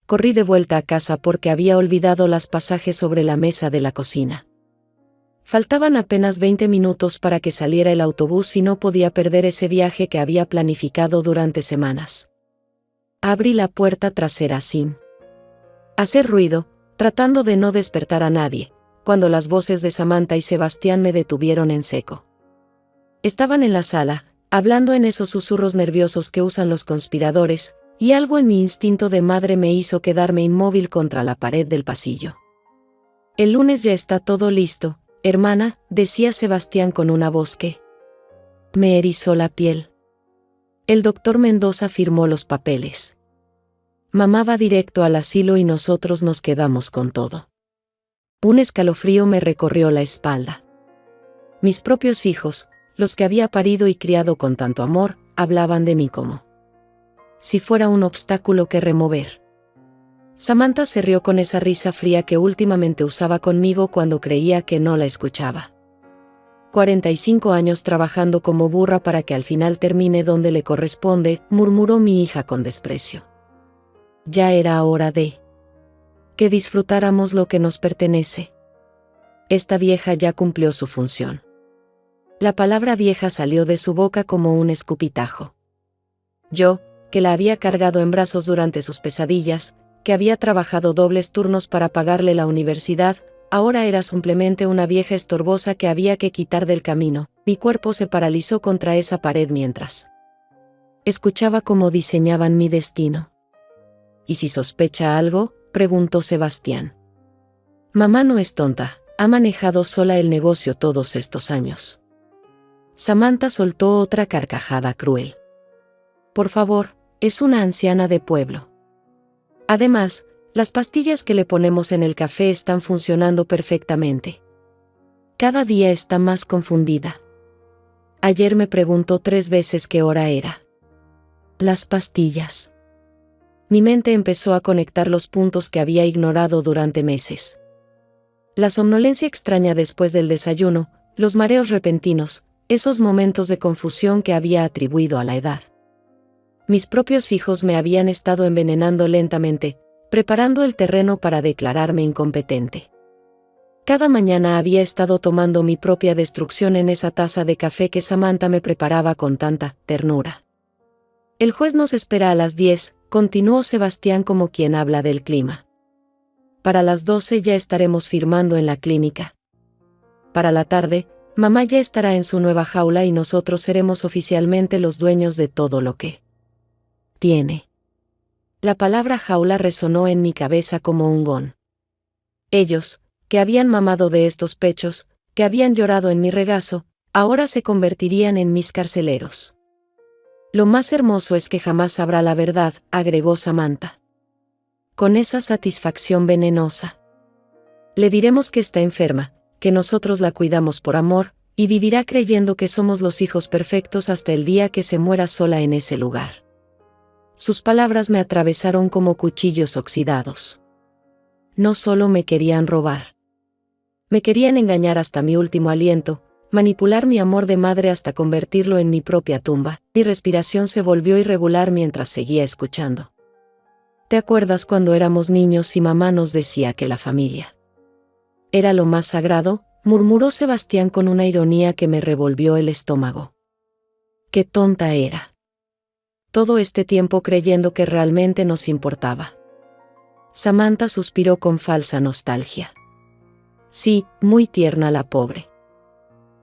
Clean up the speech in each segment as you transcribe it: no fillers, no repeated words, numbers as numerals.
corrí de vuelta a casa porque había olvidado los pasajes sobre la mesa de la cocina. Faltaban apenas 20 minutos para que saliera el autobús y no podía perder ese viaje que había planificado durante semanas. Abrí la puerta trasera sin hacer ruido, tratando de no despertar a nadie, cuando las voces de Samantha y Sebastián me detuvieron en seco. Estaban en la sala, hablando en esos susurros nerviosos que usan los conspiradores, y algo en mi instinto de madre me hizo quedarme inmóvil contra la pared del pasillo. El lunes ya está todo listo, hermana, decía Sebastián con una voz que me erizó la piel. El doctor Mendoza firmó los papeles. Mamá va directo al asilo y nosotros nos quedamos con todo. Un escalofrío me recorrió la espalda. Mis propios hijos, los que había parido y criado con tanto amor, hablaban de mí como si fuera un obstáculo que remover. Samantha se rió con esa risa fría que últimamente usaba conmigo cuando creía que no la escuchaba. 45 años trabajando como burra para que al final termine donde le corresponde, murmuró mi hija con desprecio. Ya era hora de que disfrutáramos lo que nos pertenece. Esta vieja ya cumplió su función. La palabra vieja salió de su boca como un escupitajo. Yo, que la había cargado en brazos durante sus pesadillas, que había trabajado dobles turnos para pagarle la universidad, ahora era simplemente una vieja estorbosa que había que quitar del camino. Mi cuerpo se paralizó contra esa pared mientras escuchaba cómo diseñaban mi destino. ¿Y si sospecha algo?, preguntó Sebastián. Mamá no es tonta, ha manejado sola el negocio todos estos años. Samantha soltó otra carcajada cruel. Por favor, es una anciana de pueblo. Además, las pastillas que le ponemos en el café están funcionando perfectamente. Cada día está más confundida. Ayer me preguntó 3 veces qué hora era. Las pastillas. Mi mente empezó a conectar los puntos que había ignorado durante meses. La somnolencia extraña después del desayuno, los mareos repentinos, esos momentos de confusión que había atribuido a la edad. Mis propios hijos me habían estado envenenando lentamente, preparando el terreno para declararme incompetente. Cada mañana había estado tomando mi propia destrucción en esa taza de café que Samantha me preparaba con tanta ternura. El juez nos espera a las 10, continuó Sebastián como quien habla del clima. Para las 12 ya estaremos firmando en la clínica. Para la tarde, mamá ya estará en su nueva jaula y nosotros seremos oficialmente los dueños de todo lo que tiene. La palabra jaula resonó en mi cabeza como un gong. Ellos, que habían mamado de estos pechos, que habían llorado en mi regazo, ahora se convertirían en mis carceleros. Lo más hermoso es que jamás sabrá la verdad, agregó Samantha. Con esa satisfacción venenosa. Le diremos que está enferma, que nosotros la cuidamos por amor, y vivirá creyendo que somos los hijos perfectos hasta el día que se muera sola en ese lugar. Sus palabras me atravesaron como cuchillos oxidados. No solo me querían robar. Me querían engañar hasta mi último aliento, manipular mi amor de madre hasta convertirlo en mi propia tumba. Mi respiración se volvió irregular mientras seguía escuchando. ¿Te acuerdas cuando éramos niños y mamá nos decía que la familia era lo más sagrado?, murmuró Sebastián con una ironía que me revolvió el estómago. Qué tonta era. Todo este tiempo creyendo que realmente nos importaba. Samantha suspiró con falsa nostalgia. Sí, muy tierna la pobre.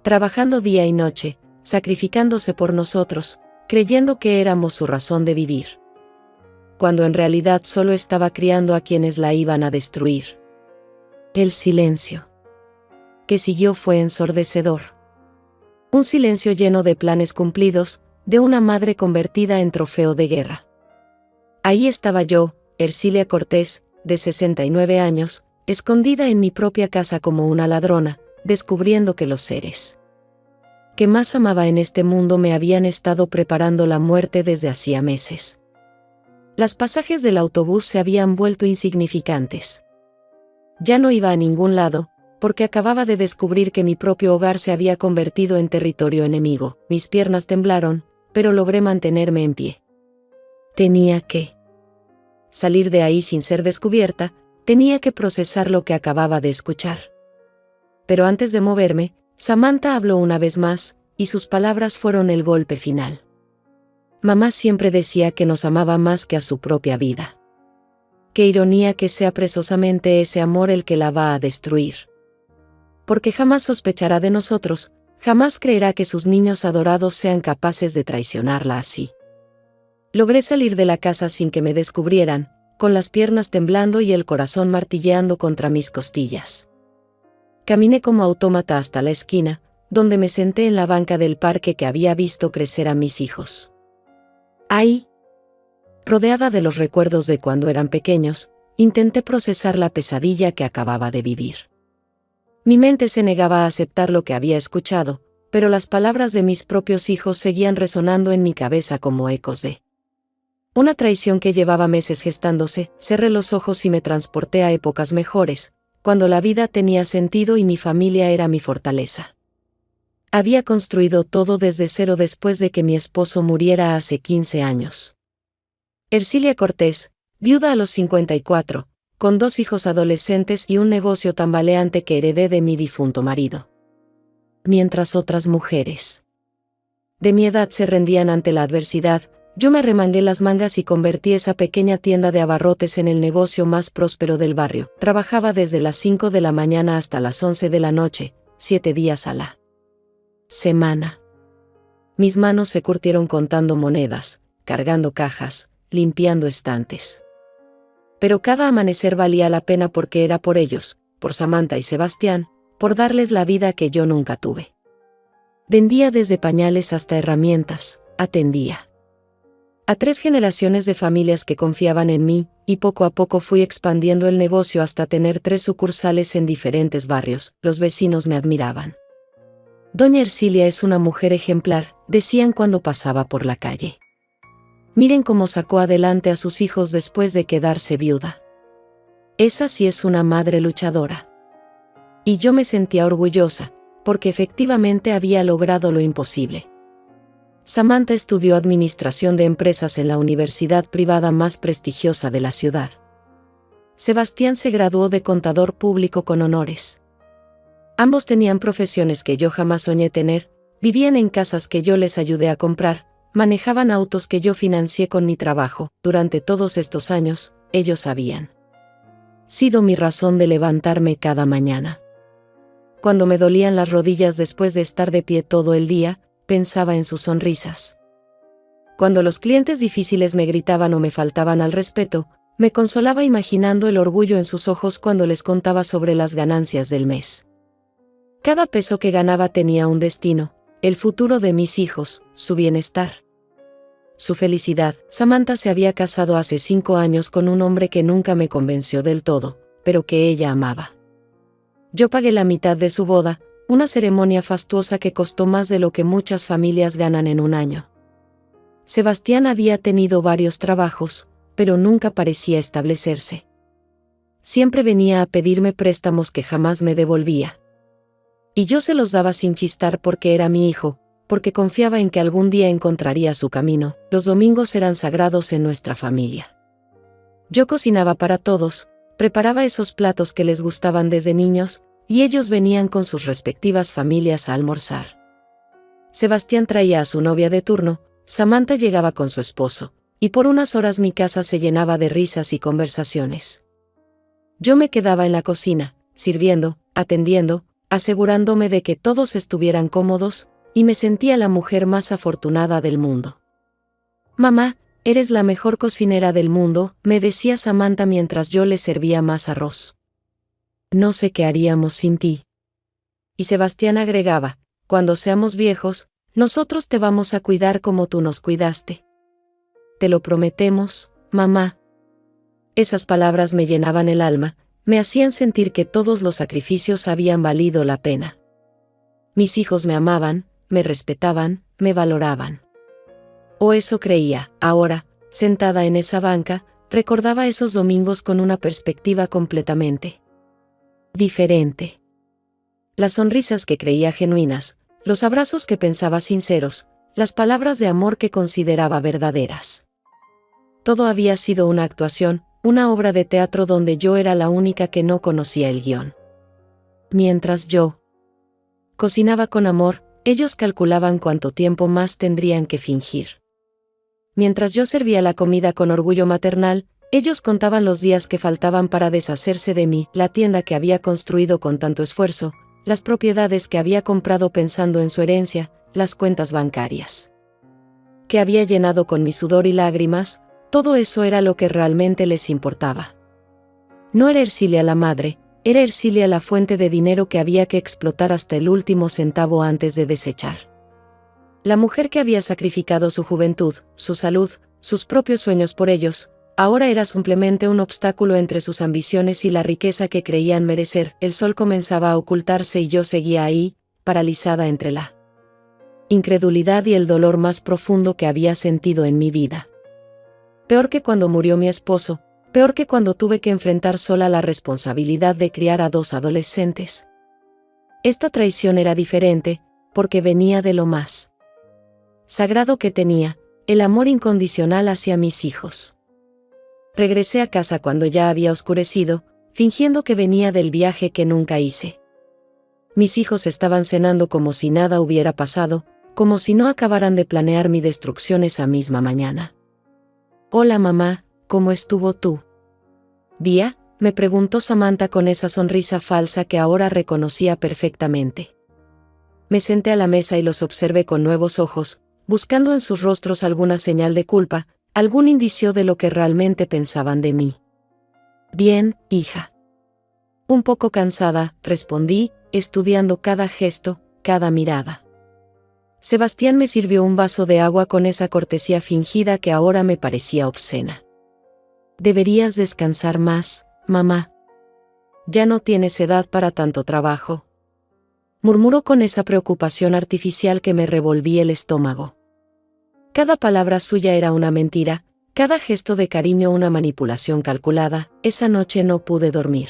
Trabajando día y noche, sacrificándose por nosotros, creyendo que éramos su razón de vivir. Cuando en realidad solo estaba criando a quienes la iban a destruir. El silencio que siguió fue ensordecedor. Un silencio lleno de planes cumplidos, de una madre convertida en trofeo de guerra. Ahí estaba yo, Ercilia Cortés, de 69 años, escondida en mi propia casa como una ladrona, descubriendo que los seres que más amaba en este mundo me habían estado preparando la muerte desde hacía meses. Los pasajes del autobús se habían vuelto insignificantes. Ya no iba a ningún lado, porque acababa de descubrir que mi propio hogar se había convertido en territorio enemigo. Mis piernas temblaron, pero logré mantenerme en pie. Tenía que salir de ahí sin ser descubierta, tenía que procesar lo que acababa de escuchar. Pero antes de moverme, Samantha habló una vez más, y sus palabras fueron el golpe final. Mamá siempre decía que nos amaba más que a su propia vida. Qué ironía que sea precisamente ese amor el que la va a destruir. Porque jamás sospechará de nosotros, jamás creerá que sus niños adorados sean capaces de traicionarla así. Logré salir de la casa sin que me descubrieran, con las piernas temblando y el corazón martilleando contra mis costillas. Caminé como autómata hasta la esquina, donde me senté en la banca del parque que había visto crecer a mis hijos. Ahí, rodeada de los recuerdos de cuando eran pequeños, intenté procesar la pesadilla que acababa de vivir. Mi mente se negaba a aceptar lo que había escuchado, pero las palabras de mis propios hijos seguían resonando en mi cabeza como ecos de una traición que llevaba meses gestándose. Cerré los ojos y me transporté a épocas mejores, cuando la vida tenía sentido y mi familia era mi fortaleza. Había construido todo desde cero después de que mi esposo muriera hace 15 años. Ercilia Cortés, viuda a los 54, con 2 hijos adolescentes y un negocio tambaleante que heredé de mi difunto marido. Mientras otras mujeres de mi edad se rendían ante la adversidad, yo me arremangué las mangas y convertí esa pequeña tienda de abarrotes en el negocio más próspero del barrio. Trabajaba desde las 5 de la mañana hasta las 11 de la noche, 7 días a la semana. Mis manos se curtieron contando monedas, cargando cajas, limpiando estantes. Pero cada amanecer valía la pena porque era por ellos, por Samantha y Sebastián, por darles la vida que yo nunca tuve. Vendía desde pañales hasta herramientas, atendía a 3 generaciones de familias que confiaban en mí, y poco a poco fui expandiendo el negocio hasta tener 3 sucursales en diferentes barrios. Los vecinos me admiraban. Doña Ercilia es una mujer ejemplar, decían cuando pasaba por la calle. Miren cómo sacó adelante a sus hijos después de quedarse viuda. Esa sí es una madre luchadora. Y yo me sentía orgullosa, porque efectivamente había logrado lo imposible. Samantha estudió administración de empresas en la universidad privada más prestigiosa de la ciudad. Sebastián se graduó de contador público con honores. Ambos tenían profesiones que yo jamás soñé tener, vivían en casas que yo les ayudé a comprar, manejaban autos que yo financié con mi trabajo. Durante todos estos años, ellos habían sido mi razón de levantarme cada mañana. Cuando me dolían las rodillas después de estar de pie todo el día, pensaba en sus sonrisas. Cuando los clientes difíciles me gritaban o me faltaban al respeto, me consolaba imaginando el orgullo en sus ojos cuando les contaba sobre las ganancias del mes. Cada peso que ganaba tenía un destino, el futuro de mis hijos, su bienestar, su felicidad. Samantha se había casado hace 5 años con un hombre que nunca me convenció del todo, pero que ella amaba. Yo pagué la mitad de su boda, una ceremonia fastuosa que costó más de lo que muchas familias ganan en un año. Sebastián había tenido varios trabajos, pero nunca parecía establecerse. Siempre venía a pedirme préstamos que jamás me devolvía. Y yo se los daba sin chistar porque era mi hijo, porque confiaba en que algún día encontraría su camino. Los domingos eran sagrados en nuestra familia. Yo cocinaba para todos, preparaba esos platos que les gustaban desde niños, y ellos venían con sus respectivas familias a almorzar. Sebastián traía a su novia de turno, Samantha llegaba con su esposo, y por unas horas mi casa se llenaba de risas y conversaciones. Yo me quedaba en la cocina, sirviendo, atendiendo, asegurándome de que todos estuvieran cómodos, y me sentía la mujer más afortunada del mundo. Mamá, eres la mejor cocinera del mundo, me decía Samantha mientras yo le servía más arroz. No sé qué haríamos sin ti. Y Sebastián agregaba, cuando seamos viejos, nosotros te vamos a cuidar como tú nos cuidaste. Te lo prometemos, mamá. Esas palabras me llenaban el alma, me hacían sentir que todos los sacrificios habían valido la pena. Mis hijos me amaban, me respetaban, me valoraban. O eso creía. Ahora, sentada en esa banca, recordaba esos domingos con una perspectiva completamente diferente. Las sonrisas que creía genuinas, los abrazos que pensaba sinceros, las palabras de amor que consideraba verdaderas. Todo había sido una actuación, una obra de teatro donde yo era la única que no conocía el guión. Mientras yo cocinaba con amor, ellos calculaban cuánto tiempo más tendrían que fingir. Mientras yo servía la comida con orgullo maternal, ellos contaban los días que faltaban para deshacerse de mí, la tienda que había construido con tanto esfuerzo, las propiedades que había comprado pensando en su herencia, las cuentas bancarias que había llenado con mi sudor y lágrimas. Todo eso era lo que realmente les importaba. No era Ercilia la madre, era Ercilia la fuente de dinero que había que explotar hasta el último centavo antes de desechar. La mujer que había sacrificado su juventud, su salud, sus propios sueños por ellos, ahora era simplemente un obstáculo entre sus ambiciones y la riqueza que creían merecer. El sol comenzaba a ocultarse y yo seguía ahí, paralizada entre la incredulidad y el dolor más profundo que había sentido en mi vida. Peor que cuando murió mi esposo, peor que cuando tuve que enfrentar sola la responsabilidad de criar a 2 adolescentes. Esta traición era diferente, porque venía de lo más sagrado que tenía, el amor incondicional hacia mis hijos. Regresé a casa cuando ya había oscurecido, fingiendo que venía del viaje que nunca hice. Mis hijos estaban cenando como si nada hubiera pasado, como si no acabaran de planear mi destrucción esa misma mañana. «Hola mamá, ¿cómo estuvo tu día?», me preguntó Samantha con esa sonrisa falsa que ahora reconocía perfectamente. Me senté a la mesa y los observé con nuevos ojos, buscando en sus rostros alguna señal de culpa, algún indicio de lo que realmente pensaban de mí. «Bien, hija». Un poco cansada, respondí, estudiando cada gesto, cada mirada. Sebastián me sirvió un vaso de agua con esa cortesía fingida que ahora me parecía obscena. «Deberías descansar más, mamá. Ya no tienes edad para tanto trabajo», murmuró con esa preocupación artificial que me revolvía el estómago. Cada palabra suya era una mentira, cada gesto de cariño una manipulación calculada. Esa noche no pude dormir.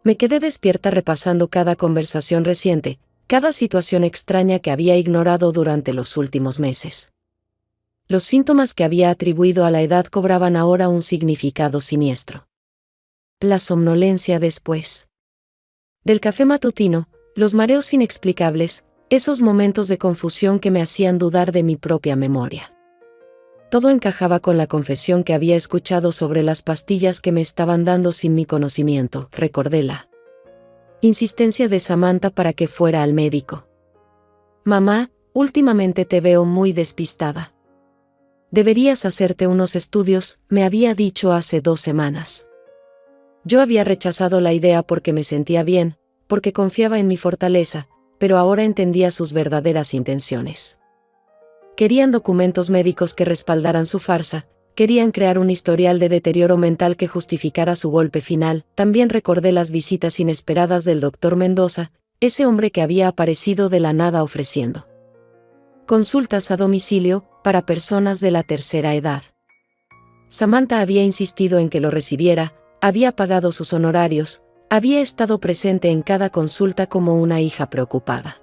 Me quedé despierta repasando cada conversación reciente, cada situación extraña que había ignorado durante los últimos meses. Los síntomas que había atribuido a la edad cobraban ahora un significado siniestro. La somnolencia después del café matutino, los mareos inexplicables, esos momentos de confusión que me hacían dudar de mi propia memoria. Todo encajaba con la confesión que había escuchado sobre las pastillas que me estaban dando sin mi conocimiento. Recordé la insistencia de Samantha para que fuera al médico. «Mamá, últimamente te veo muy despistada. Deberías hacerte unos estudios», me había dicho hace 2 semanas. Yo había rechazado la idea porque me sentía bien, porque confiaba en mi fortaleza, pero ahora entendía sus verdaderas intenciones. Querían documentos médicos que respaldaran su farsa, querían crear un historial de deterioro mental que justificara su golpe final. También recordé las visitas inesperadas del doctor Mendoza, ese hombre que había aparecido de la nada ofreciendo consultas a domicilio para personas de la tercera edad. Samantha había insistido en que lo recibiera, había pagado sus honorarios, había estado presente en cada consulta como una hija preocupada.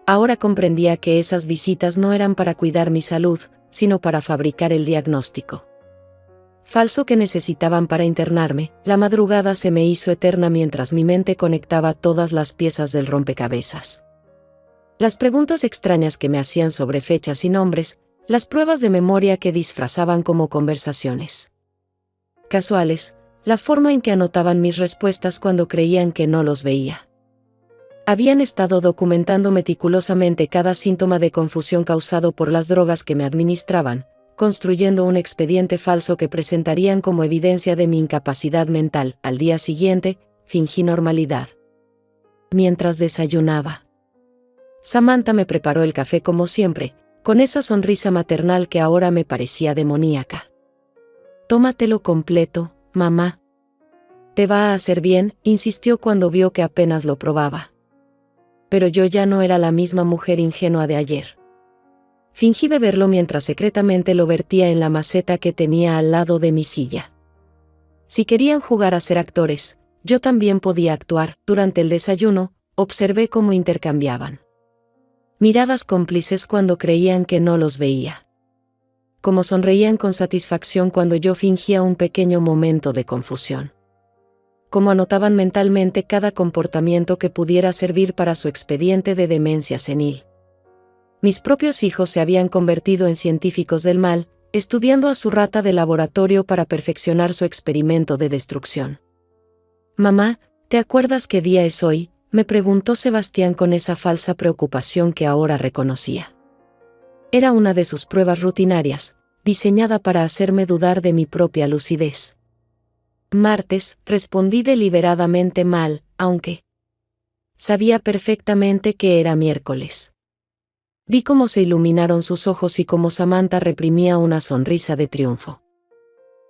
Ahora comprendía que esas visitas no eran para cuidar mi salud, sino para fabricar el diagnóstico falso que necesitaban para internarme. La madrugada se me hizo eterna mientras mi mente conectaba todas las piezas del rompecabezas. Las preguntas extrañas que me hacían sobre fechas y nombres, las pruebas de memoria que disfrazaban como conversaciones casuales, la forma en que anotaban mis respuestas cuando creían que no los veía. Habían estado documentando meticulosamente cada síntoma de confusión causado por las drogas que me administraban, construyendo un expediente falso que presentarían como evidencia de mi incapacidad mental. Al día siguiente, fingí normalidad. Mientras desayunaba, Samantha me preparó el café como siempre, con esa sonrisa maternal que ahora me parecía demoníaca. «Tómatelo completo, mamá. Te va a hacer bien», insistió cuando vio que apenas lo probaba. Pero yo ya no era la misma mujer ingenua de ayer. Fingí beberlo mientras secretamente lo vertía en la maceta que tenía al lado de mi silla. Si querían jugar a ser actores, yo también podía actuar. Durante el desayuno, observé cómo intercambiaban miradas cómplices cuando creían que no los veía. como sonreían con satisfacción cuando yo fingía un pequeño momento de confusión. Como anotaban mentalmente cada comportamiento que pudiera servir para su expediente de demencia senil. Mis propios hijos se habían convertido en científicos del mal, estudiando a su rata de laboratorio para perfeccionar su experimento de destrucción. «Mamá, ¿te acuerdas qué día es hoy?», me preguntó Sebastián con esa falsa preocupación que ahora reconocía. Era una de sus pruebas rutinarias, diseñada para hacerme dudar de mi propia lucidez. «Martes», respondí deliberadamente mal, aunque sabía perfectamente que era miércoles. Vi cómo se iluminaron sus ojos y cómo Samantha reprimía una sonrisa de triunfo.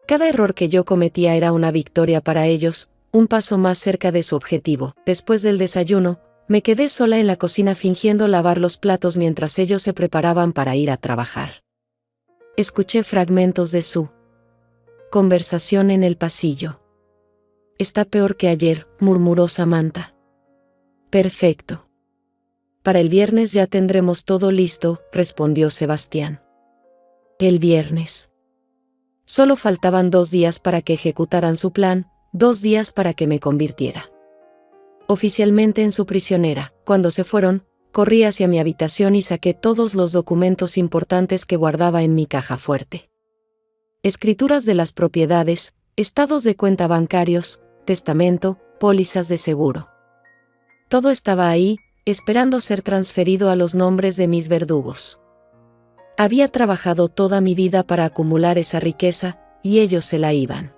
Cada error que yo cometía era una victoria para ellos, un paso más cerca de su objetivo. Después del desayuno, me quedé sola en la cocina fingiendo lavar los platos mientras ellos se preparaban para ir a trabajar. Escuché fragmentos de su conversación en el pasillo. «Está peor que ayer», murmuró Samantha. «Perfecto. Para el viernes ya tendremos todo listo», respondió Sebastián. El viernes. Solo faltaban 2 días para que ejecutaran su plan, 2 días para que me convirtiera oficialmente en su prisionera. Cuando se fueron, corrí hacia mi habitación y saqué todos los documentos importantes que guardaba en mi caja fuerte. Escrituras de las propiedades, estados de cuenta bancarios, testamento, pólizas de seguro. Todo estaba ahí, esperando ser transferido a los nombres de mis verdugos. Había trabajado toda mi vida para acumular esa riqueza, y ellos se la iban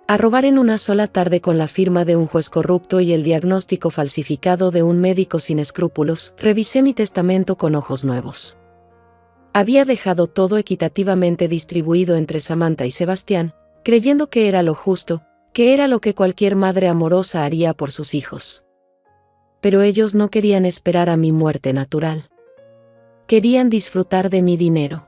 a robar en una sola tarde con la firma de un juez corrupto y el diagnóstico falsificado de un médico sin escrúpulos. Revisé mi testamento con ojos nuevos. Había dejado todo equitativamente distribuido entre Samantha y Sebastián, creyendo que era lo justo, que era lo que cualquier madre amorosa haría por sus hijos. Pero ellos no querían esperar a mi muerte natural. Querían disfrutar de mi dinero.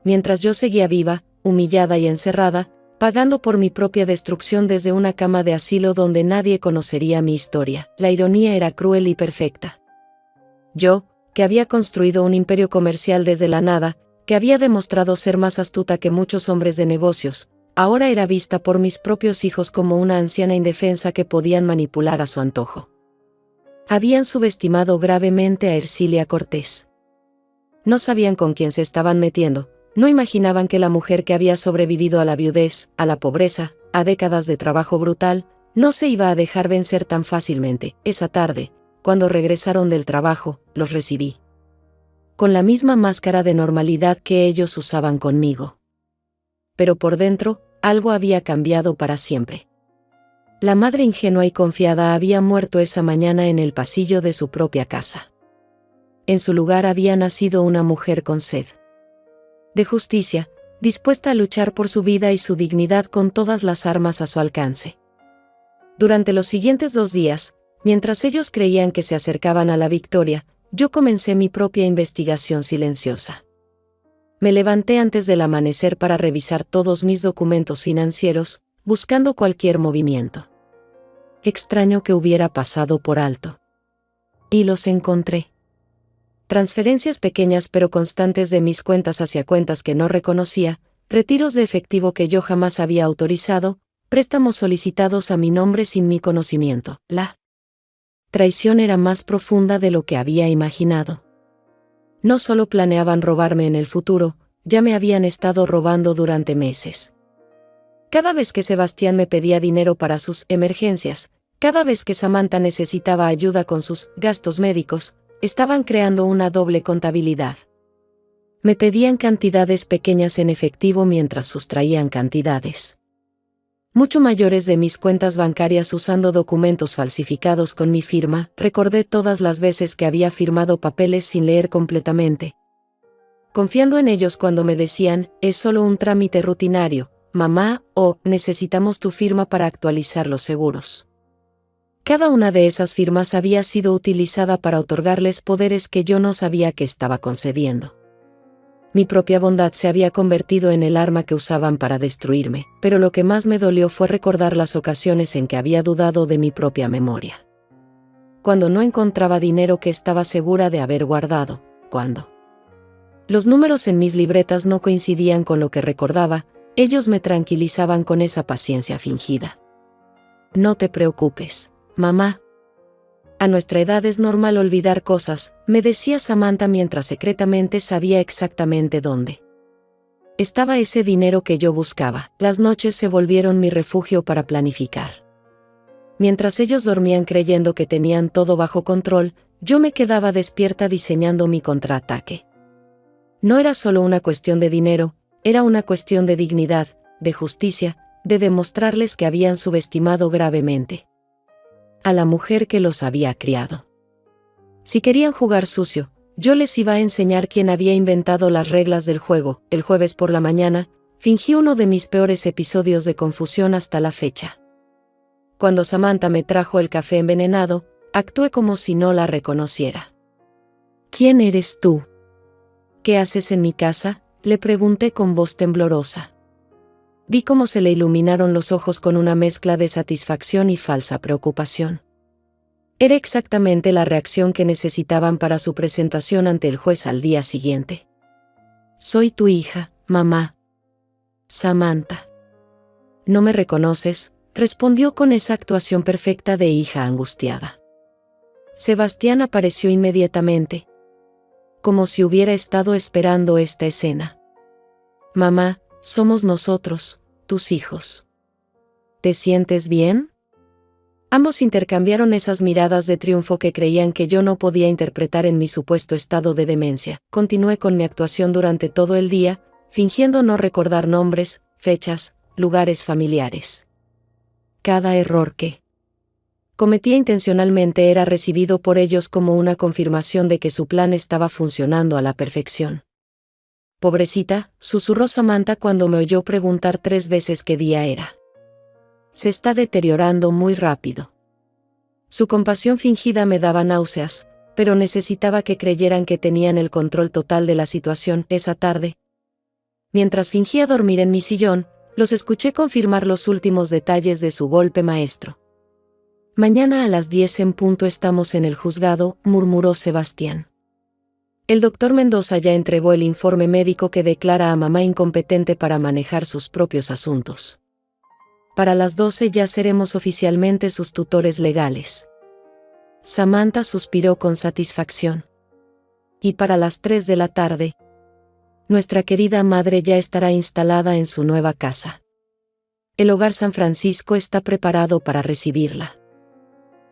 Mientras yo seguía viva, humillada y encerrada, pagando por mi propia destrucción desde una cama de asilo donde nadie conocería mi historia. La ironía era cruel y perfecta. Yo, que había construido un imperio comercial desde la nada, que había demostrado ser más astuta que muchos hombres de negocios, ahora era vista por mis propios hijos como una anciana indefensa que podían manipular a su antojo. Habían subestimado gravemente a Ercilia Cortés. No sabían con quién se estaban metiendo. No imaginaban que la mujer que había sobrevivido a la viudez, a la pobreza, a décadas de trabajo brutal, no se iba a dejar vencer tan fácilmente. Esa tarde, cuando regresaron del trabajo, los recibí con la misma máscara de normalidad que ellos usaban conmigo. Pero por dentro, algo había cambiado para siempre. La madre ingenua y confiada había muerto esa mañana en el pasillo de su propia casa. En su lugar había nacido una mujer con sed de justicia, dispuesta a luchar por su vida y su dignidad con todas las armas a su alcance. Durante los siguientes 2 días, mientras ellos creían que se acercaban a la victoria, yo comencé mi propia investigación silenciosa. Me levanté antes del amanecer para revisar todos mis documentos financieros, buscando cualquier movimiento extraño que hubiera pasado por alto. Y los encontré. Transferencias pequeñas pero constantes de mis cuentas hacia cuentas que no reconocía, retiros de efectivo que yo jamás había autorizado, préstamos solicitados a mi nombre sin mi conocimiento. La traición era más profunda de lo que había imaginado. No solo planeaban robarme en el futuro, ya me habían estado robando durante meses. Cada vez que Sebastián me pedía dinero para sus emergencias, cada vez que Samantha necesitaba ayuda con sus gastos médicos, estaban creando una doble contabilidad. Me pedían cantidades pequeñas en efectivo mientras sustraían cantidades mucho mayores de mis cuentas bancarias usando documentos falsificados con mi firma. Recordé todas las veces que había firmado papeles sin leer completamente, confiando en ellos cuando me decían, es solo un trámite rutinario, mamá, o necesitamos tu firma para actualizar los seguros. Cada una de esas firmas había sido utilizada para otorgarles poderes que yo no sabía que estaba concediendo. Mi propia bondad se había convertido en el arma que usaban para destruirme, pero lo que más me dolió fue recordar las ocasiones en que había dudado de mi propia memoria. Cuando no encontraba dinero que estaba segura de haber guardado, cuando Los números en mis libretas no coincidían con lo que recordaba, ellos me tranquilizaban con esa paciencia fingida. No te preocupes, mamá. A nuestra edad es normal olvidar cosas, me decía Samantha mientras secretamente sabía exactamente dónde estaba ese dinero que yo buscaba. Las noches se volvieron mi refugio para planificar. Mientras ellos dormían creyendo que tenían todo bajo control, yo me quedaba despierta diseñando mi contraataque. No era solo una cuestión de dinero, era una cuestión de dignidad, de justicia, de demostrarles que habían subestimado gravemente a la mujer que los había criado. Si querían jugar sucio, yo les iba a enseñar quién había inventado las reglas del juego. El jueves por la mañana, fingí uno de mis peores episodios de confusión hasta la fecha. Cuando Samantha me trajo el café envenenado, actué como si no la reconociera. ¿Quién eres tú? ¿Qué haces en mi casa?, le pregunté con voz temblorosa. Vi cómo se le iluminaron los ojos con una mezcla de satisfacción y falsa preocupación. Era exactamente la reacción que necesitaban para su presentación ante el juez al día siguiente. Soy tu hija, mamá. Samantha. ¿No me reconoces?, respondió con esa actuación perfecta de hija angustiada. Sebastián apareció inmediatamente, como si hubiera estado esperando esta escena. Mamá, somos nosotros, tus hijos. ¿Te sientes bien? Ambos intercambiaron esas miradas de triunfo que creían que yo no podía interpretar en mi supuesto estado de demencia. Continué con mi actuación durante todo el día, fingiendo no recordar nombres, fechas, lugares familiares. Cada error que cometía intencionalmente era recibido por ellos como una confirmación de que su plan estaba funcionando a la perfección. Pobrecita, susurró Samantha cuando me oyó preguntar 3 veces qué día era. Se está deteriorando muy rápido. Su compasión fingida me daba náuseas, pero necesitaba que creyeran que tenían el control total de la situación. Esa tarde, mientras fingía dormir en mi sillón, los escuché confirmar los últimos detalles de su golpe maestro. Mañana a las 10 en punto estamos en el juzgado, murmuró Sebastián. El doctor Mendoza ya entregó el informe médico que declara a mamá incompetente para manejar sus propios asuntos. Para las 12 ya seremos oficialmente sus tutores legales. Samantha suspiró con satisfacción. Y para las 3 de la tarde, nuestra querida madre ya estará instalada en su nueva casa. El Hogar San Francisco está preparado para recibirla.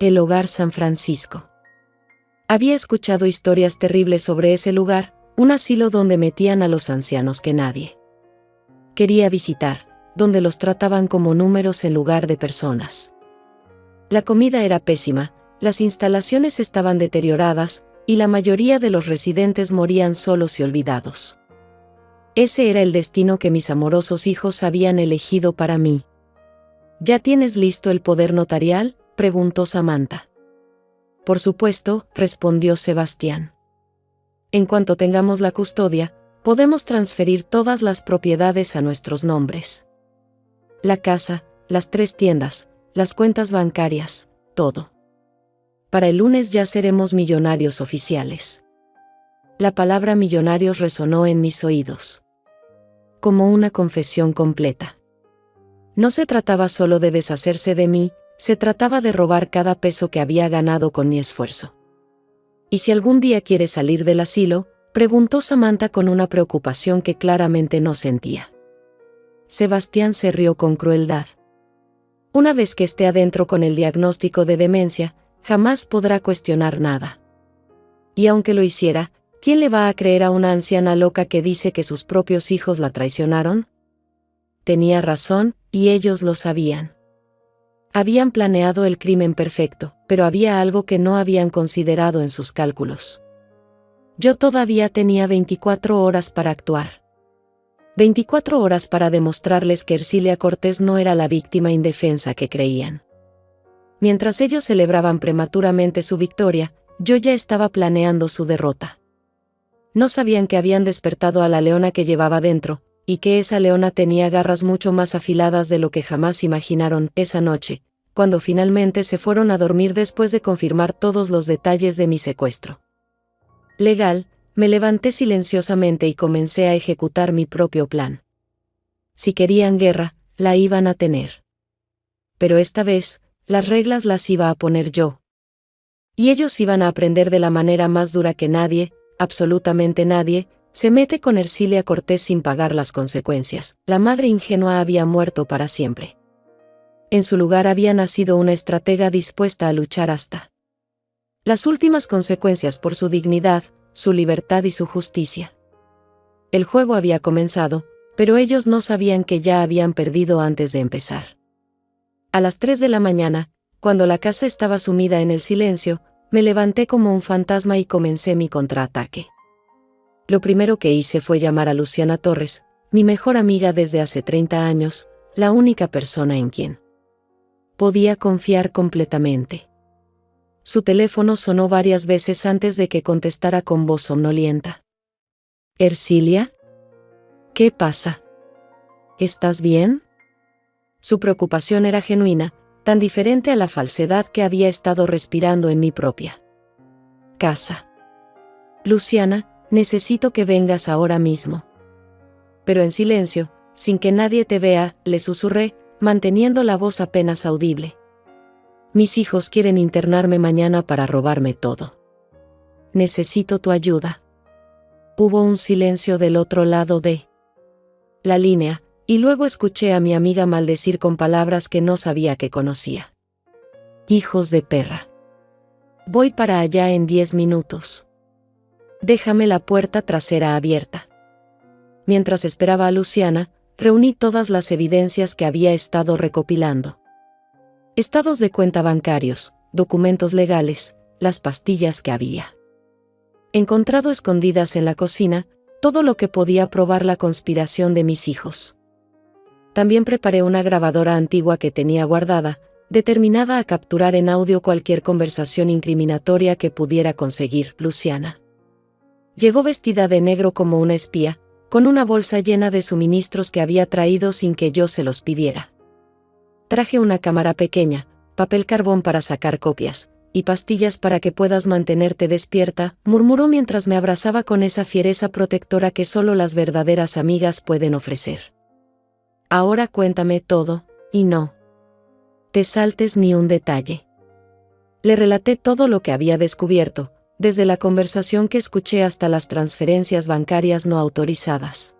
El Hogar San Francisco. Había escuchado historias terribles sobre ese lugar, un asilo donde metían a los ancianos que nadie quería visitar, donde los trataban como números en lugar de personas. La comida era pésima, las instalaciones estaban deterioradas, y la mayoría de los residentes morían solos y olvidados. Ese era el destino que mis amorosos hijos habían elegido para mí. ¿Ya tienes listo el poder notarial?, preguntó Samantha. Por supuesto, respondió Sebastián. En cuanto tengamos la custodia, podemos transferir todas las propiedades a nuestros nombres. La casa, las 3 tiendas, las cuentas bancarias, todo. Para el lunes ya seremos millonarios oficiales. La palabra millonarios resonó en mis oídos como una confesión completa. No se trataba solo de deshacerse de mí, se trataba de robar cada peso que había ganado con mi esfuerzo. ¿Y si algún día quieres salir del asilo?, preguntó Samantha con una preocupación que claramente no sentía. Sebastián se rió con crueldad. Una vez que esté adentro con el diagnóstico de demencia, jamás podrá cuestionar nada. Y aunque lo hiciera, ¿quién le va a creer a una anciana loca que dice que sus propios hijos la traicionaron? Tenía razón, y ellos lo sabían. Habían planeado el crimen perfecto, pero había algo que no habían considerado en sus cálculos. Yo todavía tenía 24 horas para actuar. 24 horas para demostrarles que Ercilia Cortés no era la víctima indefensa que creían. Mientras ellos celebraban prematuramente su victoria, yo ya estaba planeando su derrota. No sabían que habían despertado a la leona que llevaba dentro, y que esa leona tenía garras mucho más afiladas de lo que jamás imaginaron. Esa noche, cuando finalmente se fueron a dormir después de confirmar todos los detalles de mi secuestro legal, Me levanté silenciosamente y comencé a ejecutar mi propio plan. Si querían guerra, la iban a tener. Pero esta vez, las reglas las iba a poner yo. Y ellos iban a aprender de la manera más dura que nadie, absolutamente nadie, se mete con Ercilia Cortés sin pagar las consecuencias. La madre ingenua había muerto para siempre. En su lugar había nacido una estratega dispuesta a luchar hasta las últimas consecuencias por su dignidad, su libertad y su justicia. El juego había comenzado, pero ellos no sabían que ya habían perdido antes de empezar. A las 3 de la mañana, cuando la casa estaba sumida en el silencio, me levanté como un fantasma y comencé mi contraataque. Lo primero que hice fue llamar a Luciana Torres, mi mejor amiga desde hace 30 años, la única persona en quien podía confiar completamente. Su teléfono sonó varias veces antes de que contestara con voz somnolienta. «¿Ercilia? ¿Qué pasa? ¿Estás bien?» Su preocupación era genuina, tan diferente a la falsedad que había estado respirando en mi propia casa. «Luciana, necesito que vengas ahora mismo». Pero en silencio, sin que nadie te vea, le susurré, manteniendo la voz apenas audible. «Mis hijos quieren internarme mañana para robarme todo. Necesito tu ayuda». Hubo un silencio del otro lado de la línea, y luego escuché a mi amiga maldecir con palabras que no sabía que conocía. «Hijos de perra. Voy para allá en 10 minutos. Déjame la puerta trasera abierta». Mientras esperaba a Luciana, reuní todas las evidencias que había estado recopilando. Estados de cuenta bancarios, documentos legales, las pastillas que había encontrado escondidas en la cocina, todo lo que podía probar la conspiración de mis hijos. También preparé una grabadora antigua que tenía guardada, determinada a capturar en audio cualquier conversación incriminatoria que pudiera conseguir Luciana. Llegó vestida de negro como una espía, con una bolsa llena de suministros que había traído sin que yo se los pidiera. Traje una cámara pequeña, papel carbón para sacar copias, y pastillas para que puedas mantenerte despierta, murmuró mientras me abrazaba con esa fiereza protectora que solo las verdaderas amigas pueden ofrecer. «Ahora cuéntame todo, y no te saltes ni un detalle». Le relaté todo lo que había descubierto, desde la conversación que escuché hasta las transferencias bancarias no autorizadas.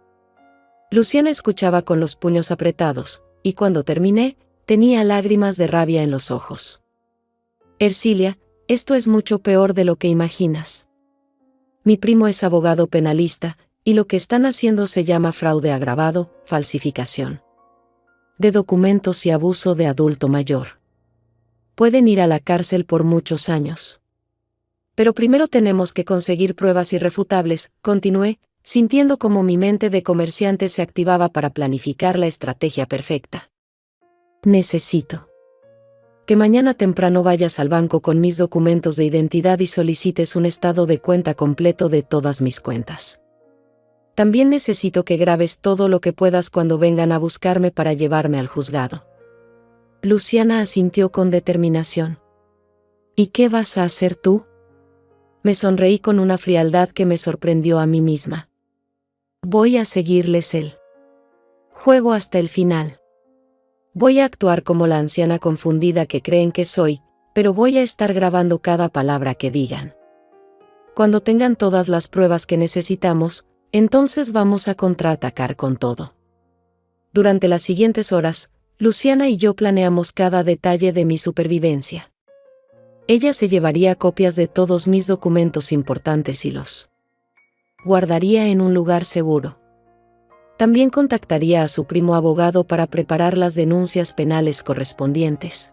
Luciana escuchaba con los puños apretados, y cuando terminé, tenía lágrimas de rabia en los ojos. «Ercilia, esto es mucho peor de lo que imaginas. Mi primo es abogado penalista, y lo que están haciendo se llama fraude agravado, falsificación de documentos y abuso de adulto mayor. Pueden ir a la cárcel por muchos años. Pero primero tenemos que conseguir pruebas irrefutables», continué, sintiendo como mi mente de comerciante se activaba para planificar la estrategia perfecta. «Necesito que mañana temprano vayas al banco con mis documentos de identidad y solicites un estado de cuenta completo de todas mis cuentas. También necesito que grabes todo lo que puedas cuando vengan a buscarme para llevarme al juzgado». Luciana asintió con determinación. «¿Y qué vas a hacer tú?». Me sonreí con una frialdad que me sorprendió a mí misma. «Voy a seguirles el juego hasta el final. Voy a actuar como la anciana confundida que creen que soy, pero voy a estar grabando cada palabra que digan. Cuando tengan todas las pruebas que necesitamos, entonces vamos a contraatacar con todo». Durante las siguientes horas, Luciana y yo planeamos cada detalle de mi supervivencia. Ella se llevaría copias de todos mis documentos importantes y los guardaría en un lugar seguro. También contactaría a su primo abogado para preparar las denuncias penales correspondientes.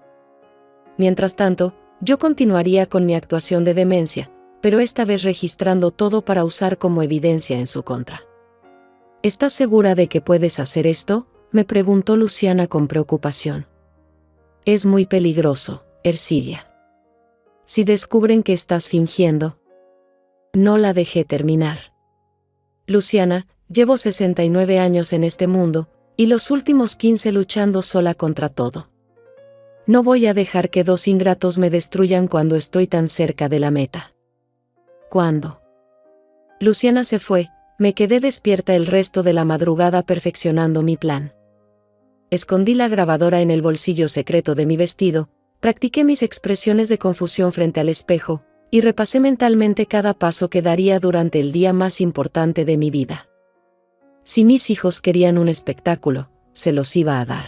Mientras tanto, yo continuaría con mi actuación de demencia, pero esta vez registrando todo para usar como evidencia en su contra. «¿Estás segura de que puedes hacer esto?», me preguntó Luciana con preocupación. «Es muy peligroso, Ercilia. Si descubren que estás fingiendo». No la dejé terminar. «Luciana, llevo 69 años en este mundo, y los últimos 15 luchando sola contra todo. No voy a dejar que dos ingratos me destruyan cuando estoy tan cerca de la meta». «¿Cuándo?». Luciana se fue, me quedé despierta el resto de la madrugada perfeccionando mi plan. Escondí la grabadora en el bolsillo secreto de mi vestido, practiqué mis expresiones de confusión frente al espejo, y repasé mentalmente cada paso que daría durante el día más importante de mi vida. Si mis hijos querían un espectáculo, se los iba a dar.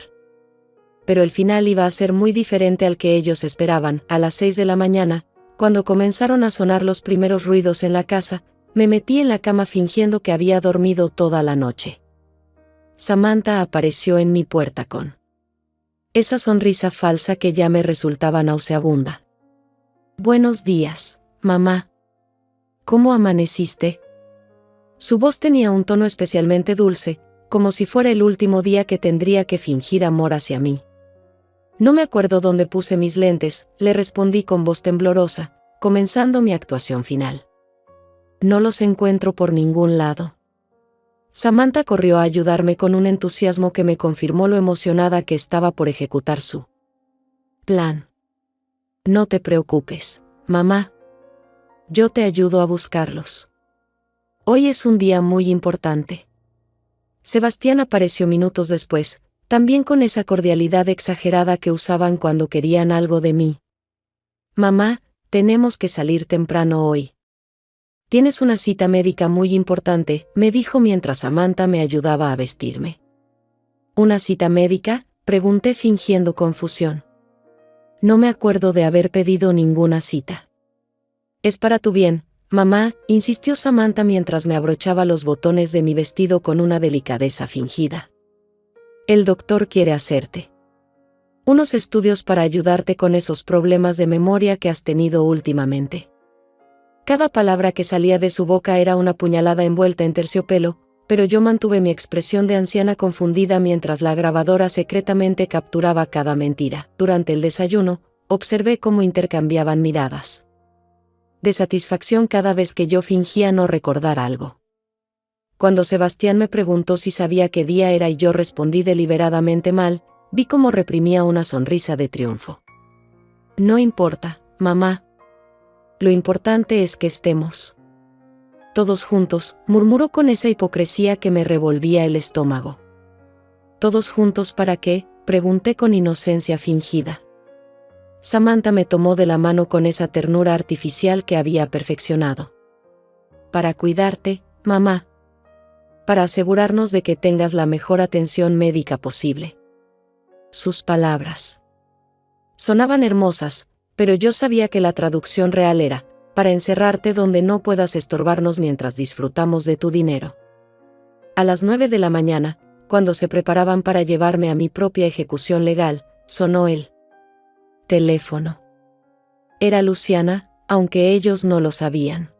Pero el final iba a ser muy diferente al que ellos esperaban. A las 6 de la mañana, cuando comenzaron a sonar los primeros ruidos en la casa, me metí en la cama fingiendo que había dormido toda la noche. Samantha apareció en mi puerta con esa sonrisa falsa que ya me resultaba nauseabunda. «Buenos días, mamá. ¿Cómo amaneciste?» Su voz tenía un tono especialmente dulce, como si fuera el último día que tendría que fingir amor hacia mí. «No me acuerdo dónde puse mis lentes», le respondí con voz temblorosa, comenzando mi actuación final. «No los encuentro por ningún lado». Samantha corrió a ayudarme con un entusiasmo que me confirmó lo emocionada que estaba por ejecutar su plan. «No te preocupes, mamá. Yo te ayudo a buscarlos. Hoy es un día muy importante». Sebastián apareció minutos después, también con esa cordialidad exagerada que usaban cuando querían algo de mí. «Mamá, tenemos que salir temprano hoy. Tienes una cita médica muy importante», me dijo mientras Samantha me ayudaba a vestirme. «¿Una cita médica?», pregunté fingiendo confusión. «No me acuerdo de haber pedido ninguna cita». «Es para tu bien, mamá», insistió Samantha mientras me abrochaba los botones de mi vestido con una delicadeza fingida. «El doctor quiere hacerte unos estudios para ayudarte con esos problemas de memoria que has tenido últimamente». Cada palabra que salía de su boca era una puñalada envuelta en terciopelo, pero yo mantuve mi expresión de anciana confundida mientras la grabadora secretamente capturaba cada mentira. Durante el desayuno, observé cómo intercambiaban miradas de satisfacción cada vez que yo fingía no recordar algo. Cuando Sebastián me preguntó si sabía qué día era y yo respondí deliberadamente mal, vi cómo reprimía una sonrisa de triunfo. «No importa, mamá. Lo importante es que estemos todos juntos», murmuró con esa hipocresía que me revolvía el estómago. «¿Todos juntos para qué?», pregunté con inocencia fingida. Samantha me tomó de la mano con esa ternura artificial que había perfeccionado. «Para cuidarte, mamá. Para asegurarnos de que tengas la mejor atención médica posible». Sus palabras sonaban hermosas, pero yo sabía que la traducción real era, para encerrarte donde no puedas estorbarnos mientras disfrutamos de tu dinero. A las 9 de la mañana, cuando se preparaban para llevarme a mi propia ejecución legal, sonó el teléfono. Era Luciana, aunque ellos no lo sabían.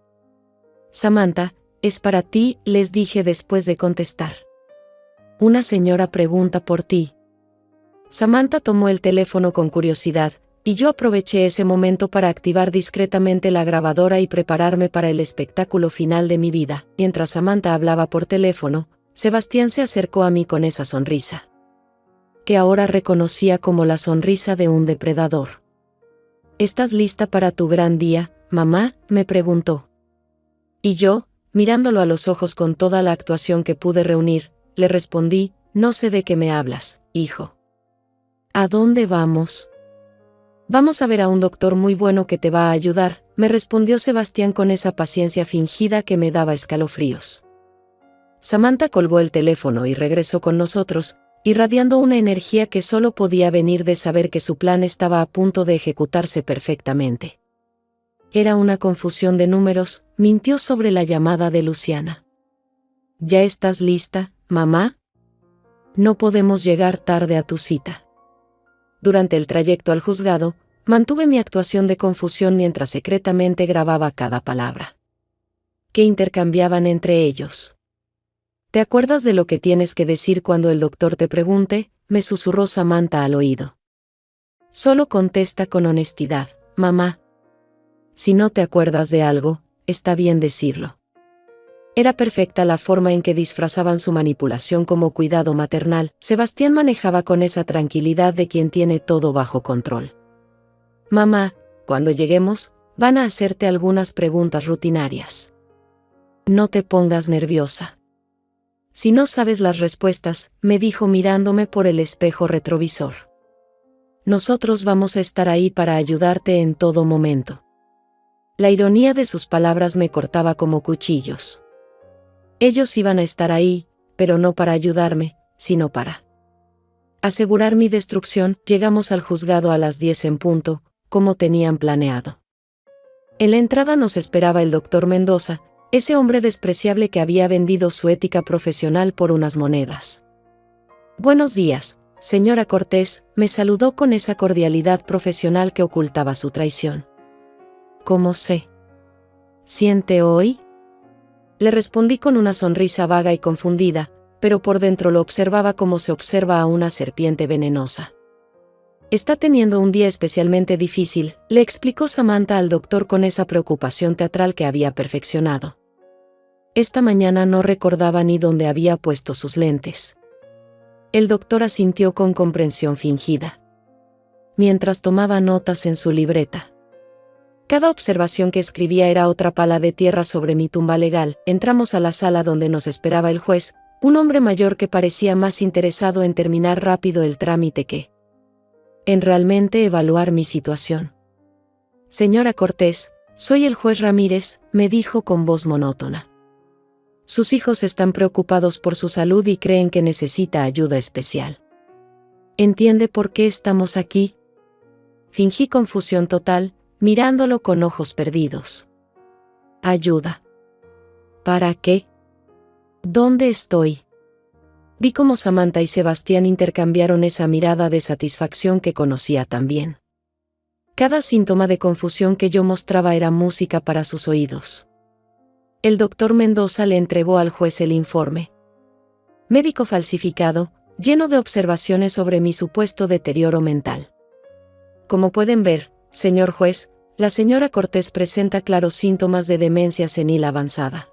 «Samantha, es para ti», les dije después de contestar. «Una señora pregunta por ti». Samantha tomó el teléfono con curiosidad, y yo aproveché ese momento para activar discretamente la grabadora y prepararme para el espectáculo final de mi vida. Mientras Samantha hablaba por teléfono, Sebastián se acercó a mí con esa sonrisa, que ahora reconocía como la sonrisa de un depredador. «¿Estás lista para tu gran día, mamá?», me preguntó. Y yo, mirándolo a los ojos con toda la actuación que pude reunir, le respondí: «No sé de qué me hablas, hijo». «¿A dónde vamos?». «Vamos a ver a un doctor muy bueno que te va a ayudar», me respondió Sebastián con esa paciencia fingida que me daba escalofríos. Samantha colgó el teléfono y regresó con nosotros, irradiando una energía que solo podía venir de saber que su plan estaba a punto de ejecutarse perfectamente. Era una confusión de números, mintió sobre la llamada de Luciana. «¿Ya estás lista, mamá? No podemos llegar tarde a tu cita». Durante el trayecto al juzgado, mantuve mi actuación de confusión mientras secretamente grababa cada palabra que intercambiaban entre ellos. «¿Te acuerdas de lo que tienes que decir cuando el doctor te pregunte?», me susurró Samantha al oído. «Solo contesta con honestidad, mamá. Si no te acuerdas de algo, está bien decirlo». Era perfecta la forma en que disfrazaban su manipulación como cuidado maternal. Sebastián manejaba con esa tranquilidad de quien tiene todo bajo control. «Mamá, cuando lleguemos, van a hacerte algunas preguntas rutinarias. No te pongas nerviosa. Si no sabes las respuestas, me dijo mirándome por el espejo retrovisor. Nosotros vamos a estar ahí para ayudarte en todo momento. La ironía de sus palabras me cortaba como cuchillos. Ellos iban a estar ahí, pero no para ayudarme, sino para asegurar mi destrucción. Llegamos al juzgado a las 10 en punto, como tenían planeado. En la entrada nos esperaba el doctor Mendoza, ese hombre despreciable que había vendido su ética profesional por unas monedas. Buenos días, señora Cortés, me saludó con esa cordialidad profesional que ocultaba su traición. ¿Cómo se siente hoy? Le respondí con una sonrisa vaga y confundida, pero por dentro lo observaba como se observa a una serpiente venenosa. Está teniendo un día especialmente difícil, le explicó Samantha al doctor con esa preocupación teatral que había perfeccionado. Esta mañana no recordaba ni dónde había puesto sus lentes. El doctor asintió con comprensión fingida, mientras tomaba notas en su libreta. Cada observación que escribía era otra pala de tierra sobre mi tumba legal. Entramos a la sala donde nos esperaba el juez, un hombre mayor que parecía más interesado en terminar rápido el trámite que en realmente evaluar mi situación. Señora Cortés, soy el juez Ramírez, me dijo con voz monótona. Sus hijos están preocupados por su salud y creen que necesita ayuda especial. ¿Entiende por qué estamos aquí? Fingí confusión total, mirándolo con ojos perdidos. ¿Ayuda? ¿Para qué? ¿Dónde estoy? Vi cómo Samantha y Sebastián intercambiaron esa mirada de satisfacción que conocía tan bien. Cada síntoma de confusión que yo mostraba era música para sus oídos. El doctor Mendoza le entregó al juez el informe médico falsificado, lleno de observaciones sobre mi supuesto deterioro mental. Como pueden ver, señor juez, la señora Cortés presenta claros síntomas de demencia senil avanzada.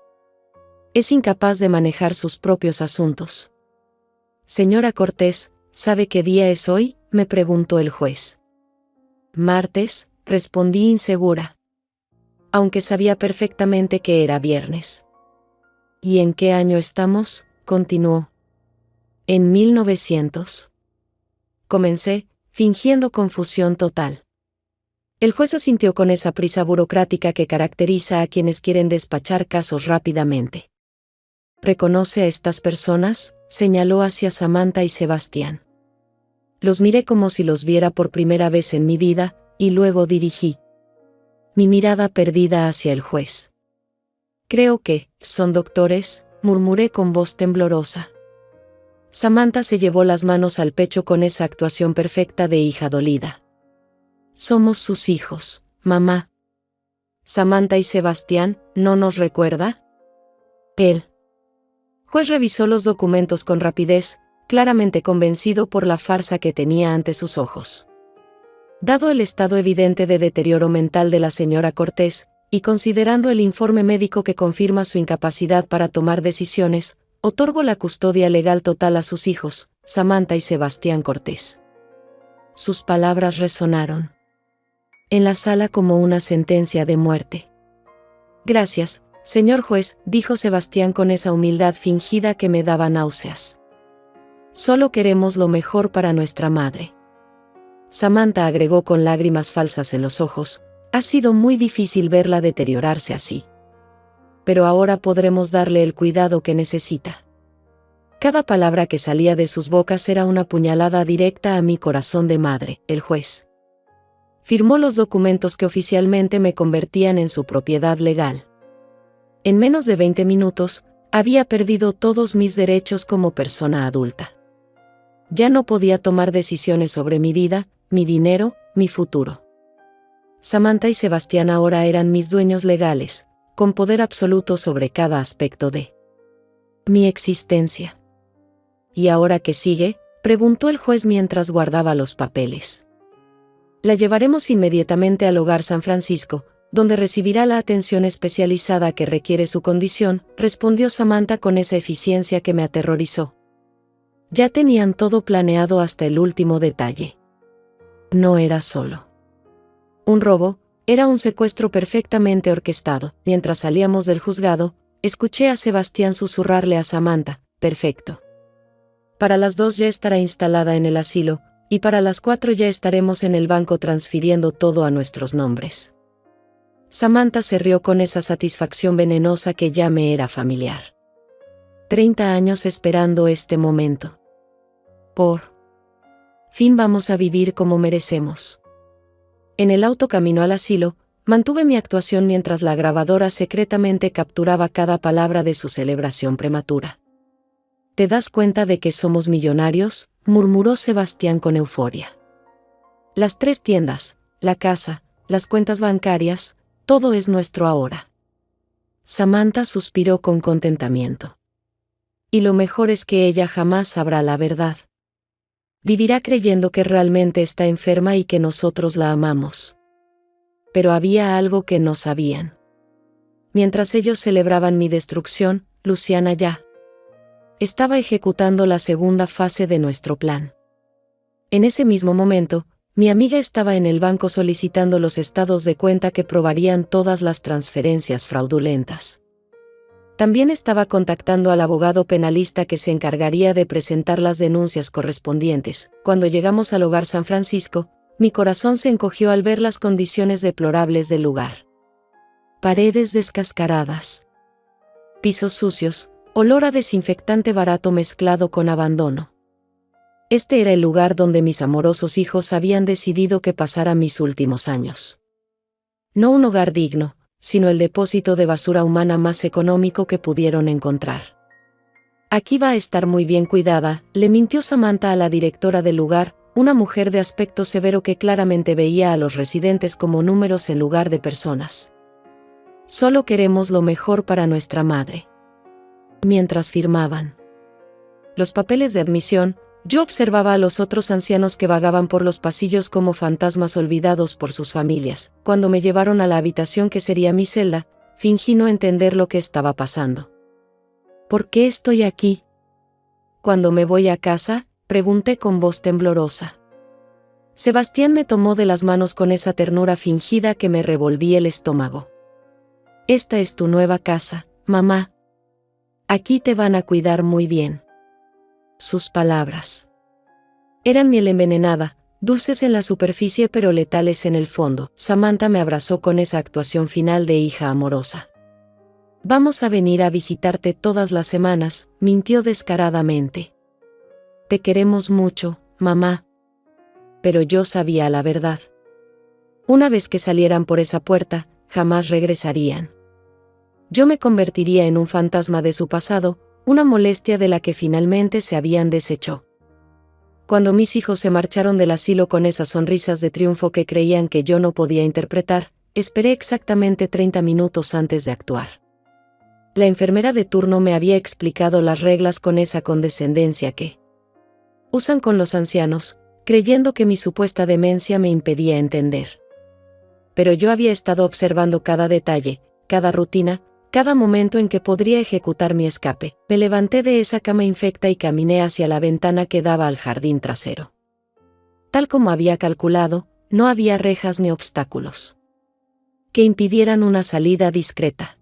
Es incapaz de manejar sus propios asuntos. Señora Cortés, ¿sabe qué día es hoy?, me preguntó el juez. Martes, respondí insegura, aunque sabía perfectamente que era viernes. ¿Y en qué año estamos?, continuó. En 1900. Comencé, fingiendo confusión total. El juez asintió con esa prisa burocrática que caracteriza a quienes quieren despachar casos rápidamente. ¿Reconoce a estas personas?, señaló hacia Samantha y Sebastián. Los miré como si los viera por primera vez en mi vida, y luego dirigí mi mirada perdida hacia el juez. Creo que son doctores, murmuré con voz temblorosa. Samantha se llevó las manos al pecho con esa actuación perfecta de hija dolida. Somos sus hijos, mamá. Samantha y Sebastián, ¿no nos recuerda? El juez revisó los documentos con rapidez, claramente convencido por la farsa que tenía ante sus ojos. Dado el estado evidente de deterioro mental de la señora Cortés, y considerando el informe médico que confirma su incapacidad para tomar decisiones, otorgo la custodia legal total a sus hijos, Samantha y Sebastián Cortés. Sus palabras resonaron en la sala como una sentencia de muerte. Gracias, señor juez, dijo Sebastián con esa humildad fingida que me daba náuseas. Solo queremos lo mejor para nuestra madre. Samantha agregó con lágrimas falsas en los ojos, ha sido muy difícil verla deteriorarse así. Pero ahora podremos darle el cuidado que necesita. Cada palabra que salía de sus bocas era una puñalada directa a mi corazón de madre. El juez firmó los documentos que oficialmente me convertían en su propiedad legal. En menos de 20 minutos, había perdido todos mis derechos como persona adulta. Ya no podía tomar decisiones sobre mi vida, mi dinero, mi futuro. Samantha y Sebastián ahora eran mis dueños legales, con poder absoluto sobre cada aspecto de mi existencia. ¿Y ahora qué sigue?, preguntó el juez mientras guardaba los papeles. La llevaremos inmediatamente al Hogar San Francisco, donde recibirá la atención especializada que requiere su condición, respondió Samantha con esa eficiencia que me aterrorizó. Ya tenían todo planeado hasta el último detalle. No era solo un robo, era un secuestro perfectamente orquestado. Mientras salíamos del juzgado, Escuché a Sebastián susurrarle a Samantha: perfecto. Para las 2 ya estará instalada en el asilo, y para las 4 ya estaremos en el banco transfiriendo todo a nuestros nombres. Samantha se rió con esa satisfacción venenosa que ya me era familiar. 30 años esperando este momento. Por fin vamos a vivir como merecemos. En el auto camino al asilo, mantuve mi actuación mientras la grabadora secretamente capturaba cada palabra de su celebración prematura. ¿Te das cuenta de que somos millonarios?, murmuró Sebastián con euforia. Las 3 tiendas, la casa, las cuentas bancarias, todo es nuestro ahora. Samantha suspiró con contentamiento. Y lo mejor es que ella jamás sabrá la verdad. Vivirá creyendo que realmente está enferma y que nosotros la amamos. Pero había algo que no sabían. Mientras ellos celebraban mi destrucción, Luciana ya estaba ejecutando la segunda fase de nuestro plan. En ese mismo momento, mi amiga estaba en el banco solicitando los estados de cuenta que probarían todas las transferencias fraudulentas. También estaba contactando al abogado penalista que se encargaría de presentar las denuncias correspondientes. Cuando llegamos al Hogar San Francisco, mi corazón se encogió al ver las condiciones deplorables del lugar. Paredes descascaradas, pisos sucios, olor a desinfectante barato mezclado con abandono. Este era el lugar donde mis amorosos hijos habían decidido que pasara mis últimos años. No un hogar digno, sino el depósito de basura humana más económico que pudieron encontrar. Aquí va a estar muy bien cuidada, le mintió Samantha a la directora del lugar, una mujer de aspecto severo que claramente veía a los residentes como números en lugar de personas. Solo queremos lo mejor para nuestra madre. Mientras firmaban los papeles de admisión, yo observaba a los otros ancianos que vagaban por los pasillos como fantasmas olvidados por sus familias. Cuando me llevaron a la habitación que sería mi celda, fingí no entender lo que estaba pasando. ¿Por qué estoy aquí? ¿Cuándo me voy a casa?, pregunté con voz temblorosa. Sebastián me tomó de las manos con esa ternura fingida que me revolvía el estómago. Esta es tu nueva casa, mamá. Aquí te van a cuidar muy bien. Sus palabras eran miel envenenada, dulces en la superficie pero letales en el fondo. Samantha me abrazó con esa actuación final de hija amorosa. Vamos a venir a visitarte todas las semanas, mintió descaradamente. Te queremos mucho, mamá. Pero yo sabía la verdad. Una vez que salieran por esa puerta, jamás regresarían. Yo me convertiría en un fantasma de su pasado, una molestia de la que finalmente se habían deshecho. Cuando mis hijos se marcharon del asilo con esas sonrisas de triunfo que creían que yo no podía interpretar, esperé exactamente 30 minutos antes de actuar. La enfermera de turno me había explicado las reglas con esa condescendencia que usan con los ancianos, creyendo que mi supuesta demencia me impedía entender. Pero yo había estado observando cada detalle, cada rutina, cada momento en que podría ejecutar mi escape. Me levanté de esa cama infecta y caminé hacia la ventana que daba al jardín trasero. Tal como había calculado, no había rejas ni obstáculos que impidieran una salida discreta.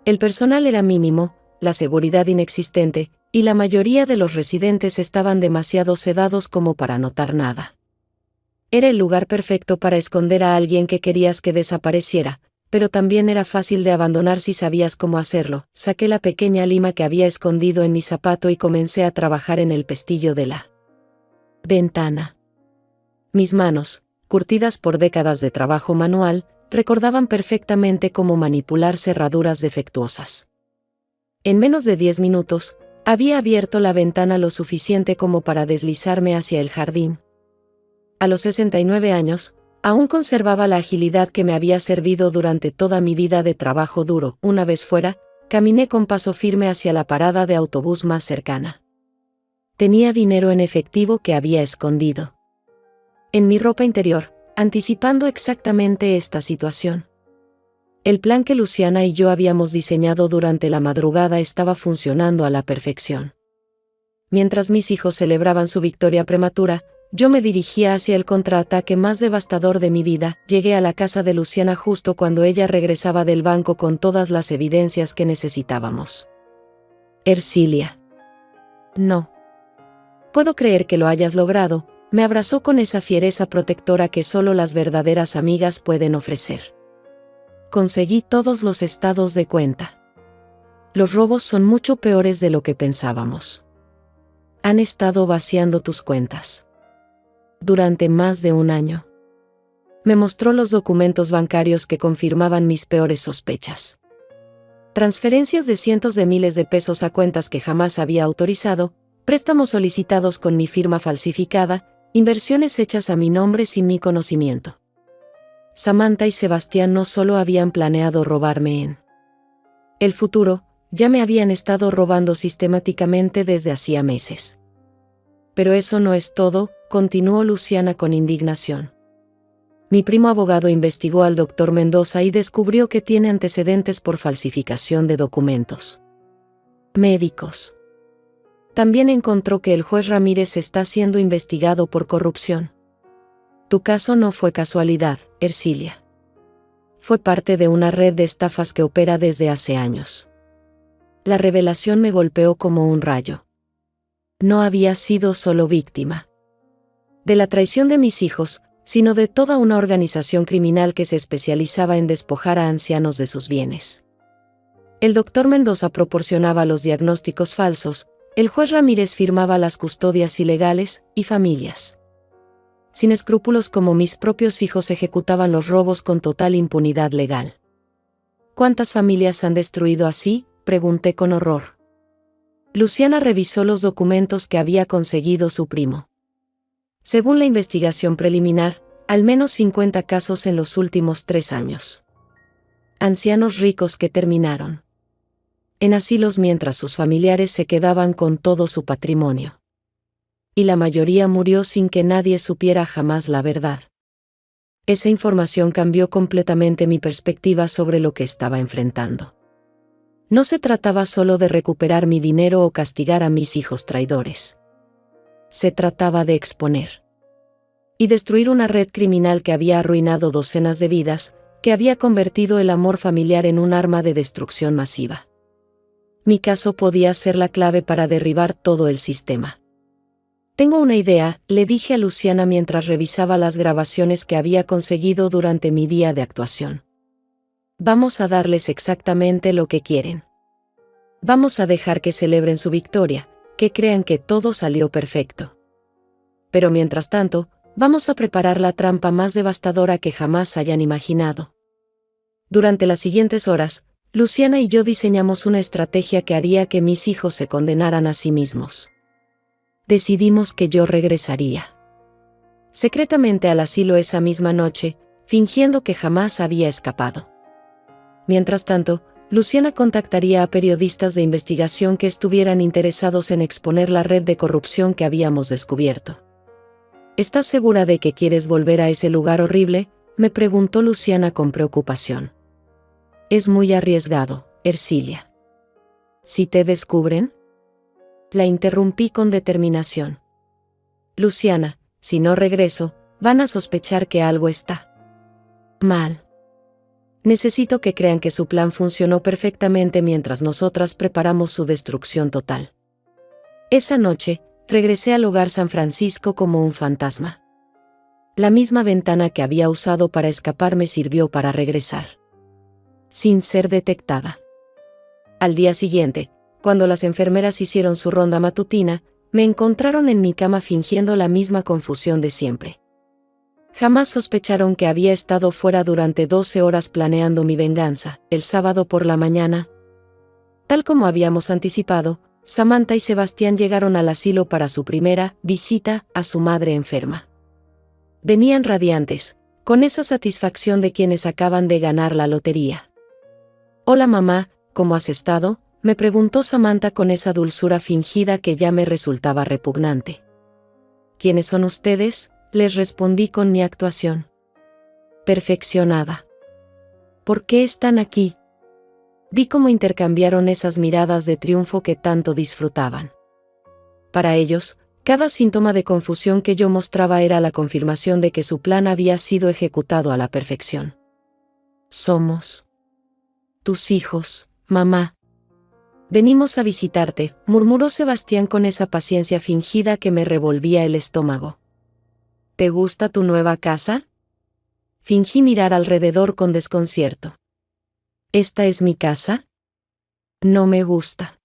El personal era mínimo, la seguridad inexistente, y la mayoría de los residentes estaban demasiado sedados como para notar nada. Era el lugar perfecto para esconder a alguien que querías que desapareciera, pero también era fácil de abandonar si sabías cómo hacerlo. Saqué la pequeña lima que había escondido en mi zapato y comencé a trabajar en el pestillo de la ventana. Mis manos, curtidas por décadas de trabajo manual, recordaban perfectamente cómo manipular cerraduras defectuosas. En menos de 10 minutos, había abierto la ventana lo suficiente como para deslizarme hacia el jardín. A los 69 años, aún conservaba la agilidad que me había servido durante toda mi vida de trabajo duro. Una vez fuera, caminé con paso firme hacia la parada de autobús más cercana. Tenía dinero en efectivo que había escondido en mi ropa interior, anticipando exactamente esta situación. El plan que Luciana y yo habíamos diseñado durante la madrugada estaba funcionando a la perfección. Mientras mis hijos celebraban su victoria prematura, yo me dirigía hacia el contraataque más devastador de mi vida. Llegué a la casa de Luciana justo cuando ella regresaba del banco con todas las evidencias que necesitábamos. Ercilia. No. Puedo creer que lo hayas logrado, me abrazó con esa fiereza protectora que solo las verdaderas amigas pueden ofrecer. Conseguí todos los estados de cuenta. Los robos son mucho peores de lo que pensábamos. Han estado vaciando tus cuentas. Durante más de un año. Me mostró los documentos bancarios que confirmaban mis peores sospechas. Transferencias de cientos de miles de pesos a cuentas que jamás había autorizado, préstamos solicitados con mi firma falsificada, inversiones hechas a mi nombre sin mi conocimiento. Samantha y Sebastián no solo habían planeado robarme en el futuro, ya me habían estado robando sistemáticamente desde hacía meses. Pero eso no es todo, continuó Luciana con indignación. Mi primo abogado investigó al doctor Mendoza y descubrió que tiene antecedentes por falsificación de documentos médicos. También encontró que el juez Ramírez está siendo investigado por corrupción. Tu caso no fue casualidad, Ercilia. Fue parte de una red de estafas que opera desde hace años. La revelación me golpeó como un rayo. No había sido solo víctima de la traición de mis hijos, sino de toda una organización criminal que se especializaba en despojar a ancianos de sus bienes. El doctor Mendoza proporcionaba los diagnósticos falsos, el juez Ramírez firmaba las custodias ilegales, y familias sin escrúpulos como mis propios hijos ejecutaban los robos con total impunidad legal. ¿Cuántas familias han destruido así?, pregunté con horror. Luciana revisó los documentos que había conseguido su primo. Según la investigación preliminar, al menos 50 casos en los últimos 3 años. Ancianos ricos que terminaron en asilos mientras sus familiares se quedaban con todo su patrimonio. Y la mayoría murió sin que nadie supiera jamás la verdad. Esa información cambió completamente mi perspectiva sobre lo que estaba enfrentando. No se trataba solo de recuperar mi dinero o castigar a mis hijos traidores. Se trataba de exponer y destruir una red criminal que había arruinado docenas de vidas, que había convertido el amor familiar en un arma de destrucción masiva. Mi caso podía ser la clave para derribar todo el sistema. Tengo una idea, le dije a Luciana mientras revisaba las grabaciones que había conseguido durante mi día de actuación. Vamos a darles exactamente lo que quieren. Vamos a dejar que celebren su victoria, que crean que todo salió perfecto. Pero mientras tanto, vamos a preparar la trampa más devastadora que jamás hayan imaginado. Durante las siguientes horas, Luciana y yo diseñamos una estrategia que haría que mis hijos se condenaran a sí mismos. Decidimos que yo regresaría secretamente al asilo esa misma noche, fingiendo que jamás había escapado. Mientras tanto, Luciana contactaría a periodistas de investigación que estuvieran interesados en exponer la red de corrupción que habíamos descubierto. ¿Estás segura de que quieres volver a ese lugar horrible?, me preguntó Luciana con preocupación. Es muy arriesgado, Ercilia. ¿Si te descubren? La interrumpí con determinación. Luciana, si no regreso, van a sospechar que algo está mal. Necesito que crean que su plan funcionó perfectamente mientras nosotras preparamos su destrucción total. Esa noche, regresé al hogar San Francisco como un fantasma. La misma ventana que había usado para escapar me sirvió para regresar, sin ser detectada. Al día siguiente, cuando las enfermeras hicieron su ronda matutina, me encontraron en mi cama fingiendo la misma confusión de siempre. Jamás sospecharon que había estado fuera durante 12 horas planeando mi venganza. El sábado por la mañana, tal como habíamos anticipado, Samantha y Sebastián llegaron al asilo para su primera visita a su madre enferma. Venían radiantes, con esa satisfacción de quienes acaban de ganar la lotería. Hola mamá, ¿cómo has estado?, me preguntó Samantha con esa dulzura fingida que ya me resultaba repugnante. ¿Quiénes son ustedes?, les respondí con mi actuación perfeccionada. ¿Por qué están aquí? Vi cómo intercambiaron esas miradas de triunfo que tanto disfrutaban. Para ellos, Cada síntoma de confusión que yo mostraba era la confirmación de que su plan había sido ejecutado a la perfección. Somos tus hijos, mamá. Venimos a visitarte, murmuró Sebastián con esa paciencia fingida que me revolvía el estómago. ¿Te gusta tu nueva casa? Fingí mirar alrededor con desconcierto. ¿Esta es mi casa? No me gusta.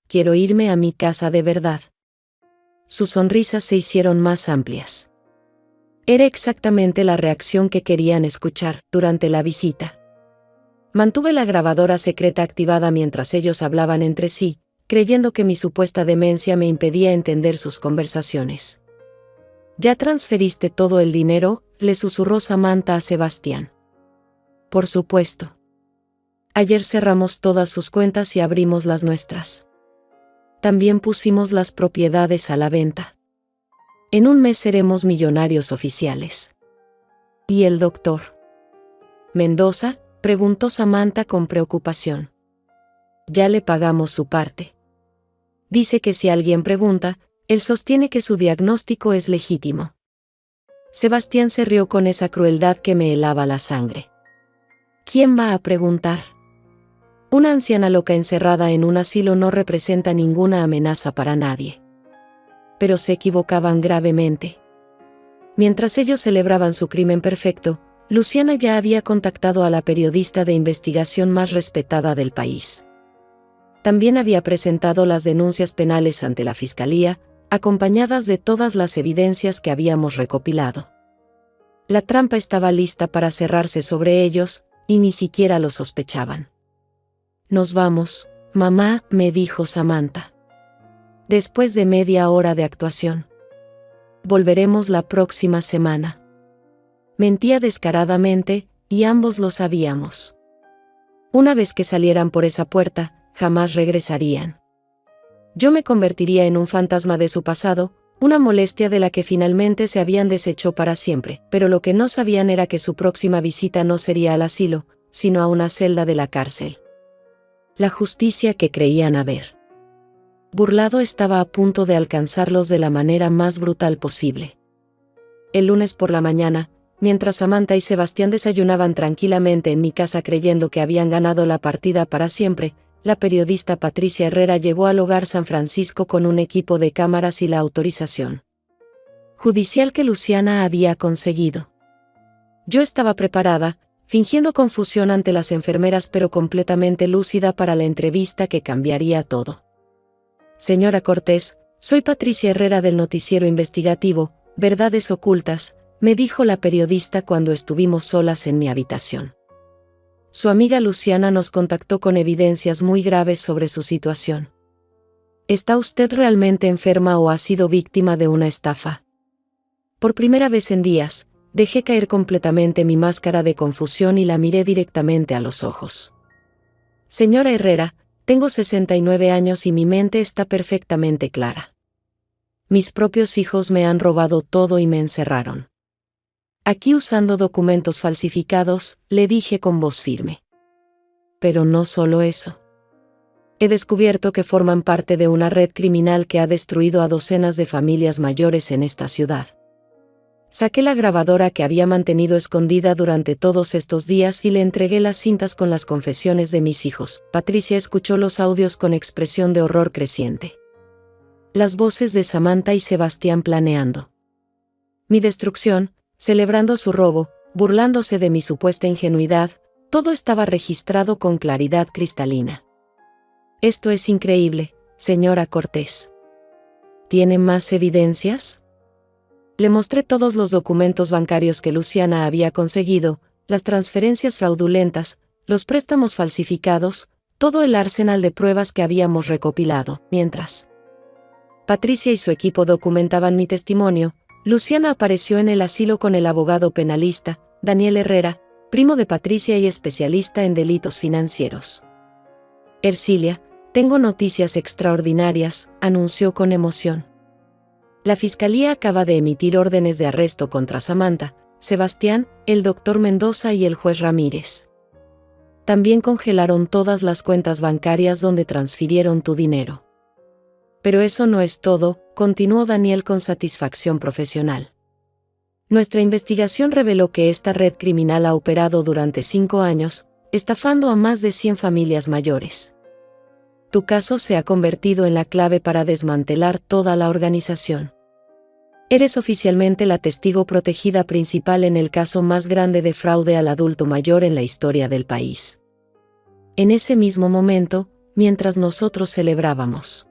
Quiero irme a mi casa de verdad. Sus sonrisas se hicieron más amplias. Era exactamente la reacción que querían escuchar durante la visita. Mantuve la grabadora secreta activada mientras ellos hablaban entre sí, creyendo que mi supuesta demencia me impedía entender sus conversaciones. ¿Ya transferiste todo el dinero?, le susurró Samantha a Sebastián. Por supuesto. Ayer cerramos todas sus cuentas y abrimos las nuestras. También pusimos las propiedades a la venta. En un mes seremos millonarios oficiales. ¿Y el doctor Mendoza?, preguntó Samantha con preocupación. Ya le pagamos su parte. Dice que si alguien pregunta, él sostiene que su diagnóstico es legítimo. Sebastián se rió con esa crueldad que me helaba la sangre. ¿Quién va a preguntar? Una anciana loca encerrada en un asilo no representa ninguna amenaza para nadie. Pero se equivocaban gravemente. Mientras ellos celebraban su crimen perfecto, Luciana ya había contactado a la periodista de investigación más respetada del país. También había presentado las denuncias penales ante la fiscalía, acompañadas de todas las evidencias que habíamos recopilado. La trampa estaba lista para cerrarse sobre ellos, y ni siquiera lo sospechaban. Nos vamos, mamá, me dijo Samantha. Después de media hora de actuación. Volveremos la próxima semana. Mentía descaradamente, y ambos lo sabíamos. Una vez que salieran por esa puerta, jamás regresarían. Yo me convertiría en un fantasma de su pasado, una molestia de la que finalmente se habían deshecho para siempre, pero lo que no sabían era que su próxima visita no sería al asilo, sino a una celda de la cárcel. La justicia que creían haber burlado estaba a punto de alcanzarlos de la manera más brutal posible. El lunes por la mañana, mientras Samantha y Sebastián desayunaban tranquilamente en mi casa creyendo que habían ganado la partida para siempre, la periodista Patricia Herrera llegó al hogar San Francisco con un equipo de cámaras y la autorización judicial que Luciana había conseguido. Yo estaba preparada, fingiendo confusión ante las enfermeras pero completamente lúcida para la entrevista que cambiaría todo. Señora Cortés, soy Patricia Herrera del noticiero investigativo, Verdades Ocultas, me dijo la periodista cuando estuvimos solas en mi habitación. Su amiga Luciana nos contactó con evidencias muy graves sobre su situación. ¿Está usted realmente enferma o ha sido víctima de una estafa? Por primera vez en días, dejé caer completamente mi máscara de confusión y la miré directamente a los ojos. Señora Herrera, tengo 69 años y mi mente está perfectamente clara. Mis propios hijos me han robado todo y me encerraron. Aquí usando documentos falsificados, le dije con voz firme. Pero no solo eso. He descubierto que forman parte de una red criminal que ha destruido a docenas de familias mayores en esta ciudad. Saqué la grabadora que había mantenido escondida durante todos estos días y le entregué las cintas con las confesiones de mis hijos. Patricia escuchó los audios con expresión de horror creciente. Las voces de Samantha y Sebastián planeando mi destrucción, celebrando su robo, burlándose de mi supuesta ingenuidad, todo estaba registrado con claridad cristalina. Esto es increíble, señora Cortés. ¿Tiene más evidencias? Le mostré todos los documentos bancarios que Luciana había conseguido, las transferencias fraudulentas, los préstamos falsificados, todo el arsenal de pruebas que habíamos recopilado. Mientras Patricia y su equipo documentaban mi testimonio, Luciana apareció en el asilo con el abogado penalista, Daniel Herrera, primo de Patricia y especialista en delitos financieros. Ercilia, tengo noticias extraordinarias, anunció con emoción. La fiscalía acaba de emitir órdenes de arresto contra Samantha, Sebastián, el doctor Mendoza y el juez Ramírez. También congelaron todas las cuentas bancarias donde transfirieron tu dinero. Pero eso no es todo, continuó Daniel con satisfacción profesional. Nuestra investigación reveló que esta red criminal ha operado durante 5 años, estafando a más de 100 familias mayores. Tu caso se ha convertido en la clave para desmantelar toda la organización. Eres oficialmente la testigo protegida principal en el caso más grande de fraude al adulto mayor en la historia del país. En ese mismo momento, mientras nosotros celebrábamos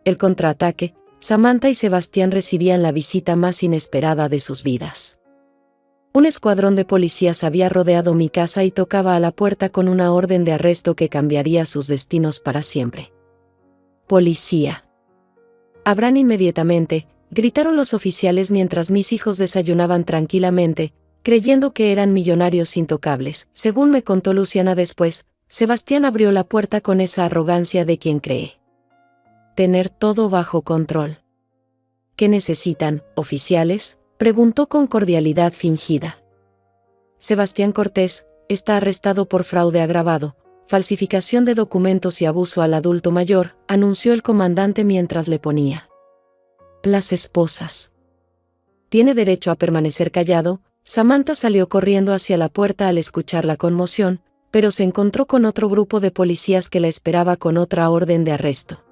el contraataque, Samantha y Sebastián recibían la visita más inesperada de sus vidas. Un escuadrón de policías había rodeado mi casa y tocaba a la puerta con una orden de arresto que cambiaría sus destinos para siempre. ¡Policía! Abran inmediatamente, gritaron los oficiales mientras mis hijos desayunaban tranquilamente, creyendo que eran millonarios intocables. Según me contó Luciana después, Sebastián abrió la puerta con esa arrogancia de quien cree tener todo bajo control. ¿Qué necesitan, oficiales?, preguntó con cordialidad fingida. Sebastián Cortés está arrestado por fraude agravado, falsificación de documentos y abuso al adulto mayor, anunció el comandante mientras le ponía las esposas. Tiene derecho a permanecer callado. Samantha salió corriendo hacia la puerta al escuchar la conmoción, pero se encontró con otro grupo de policías que la esperaba con otra orden de arresto.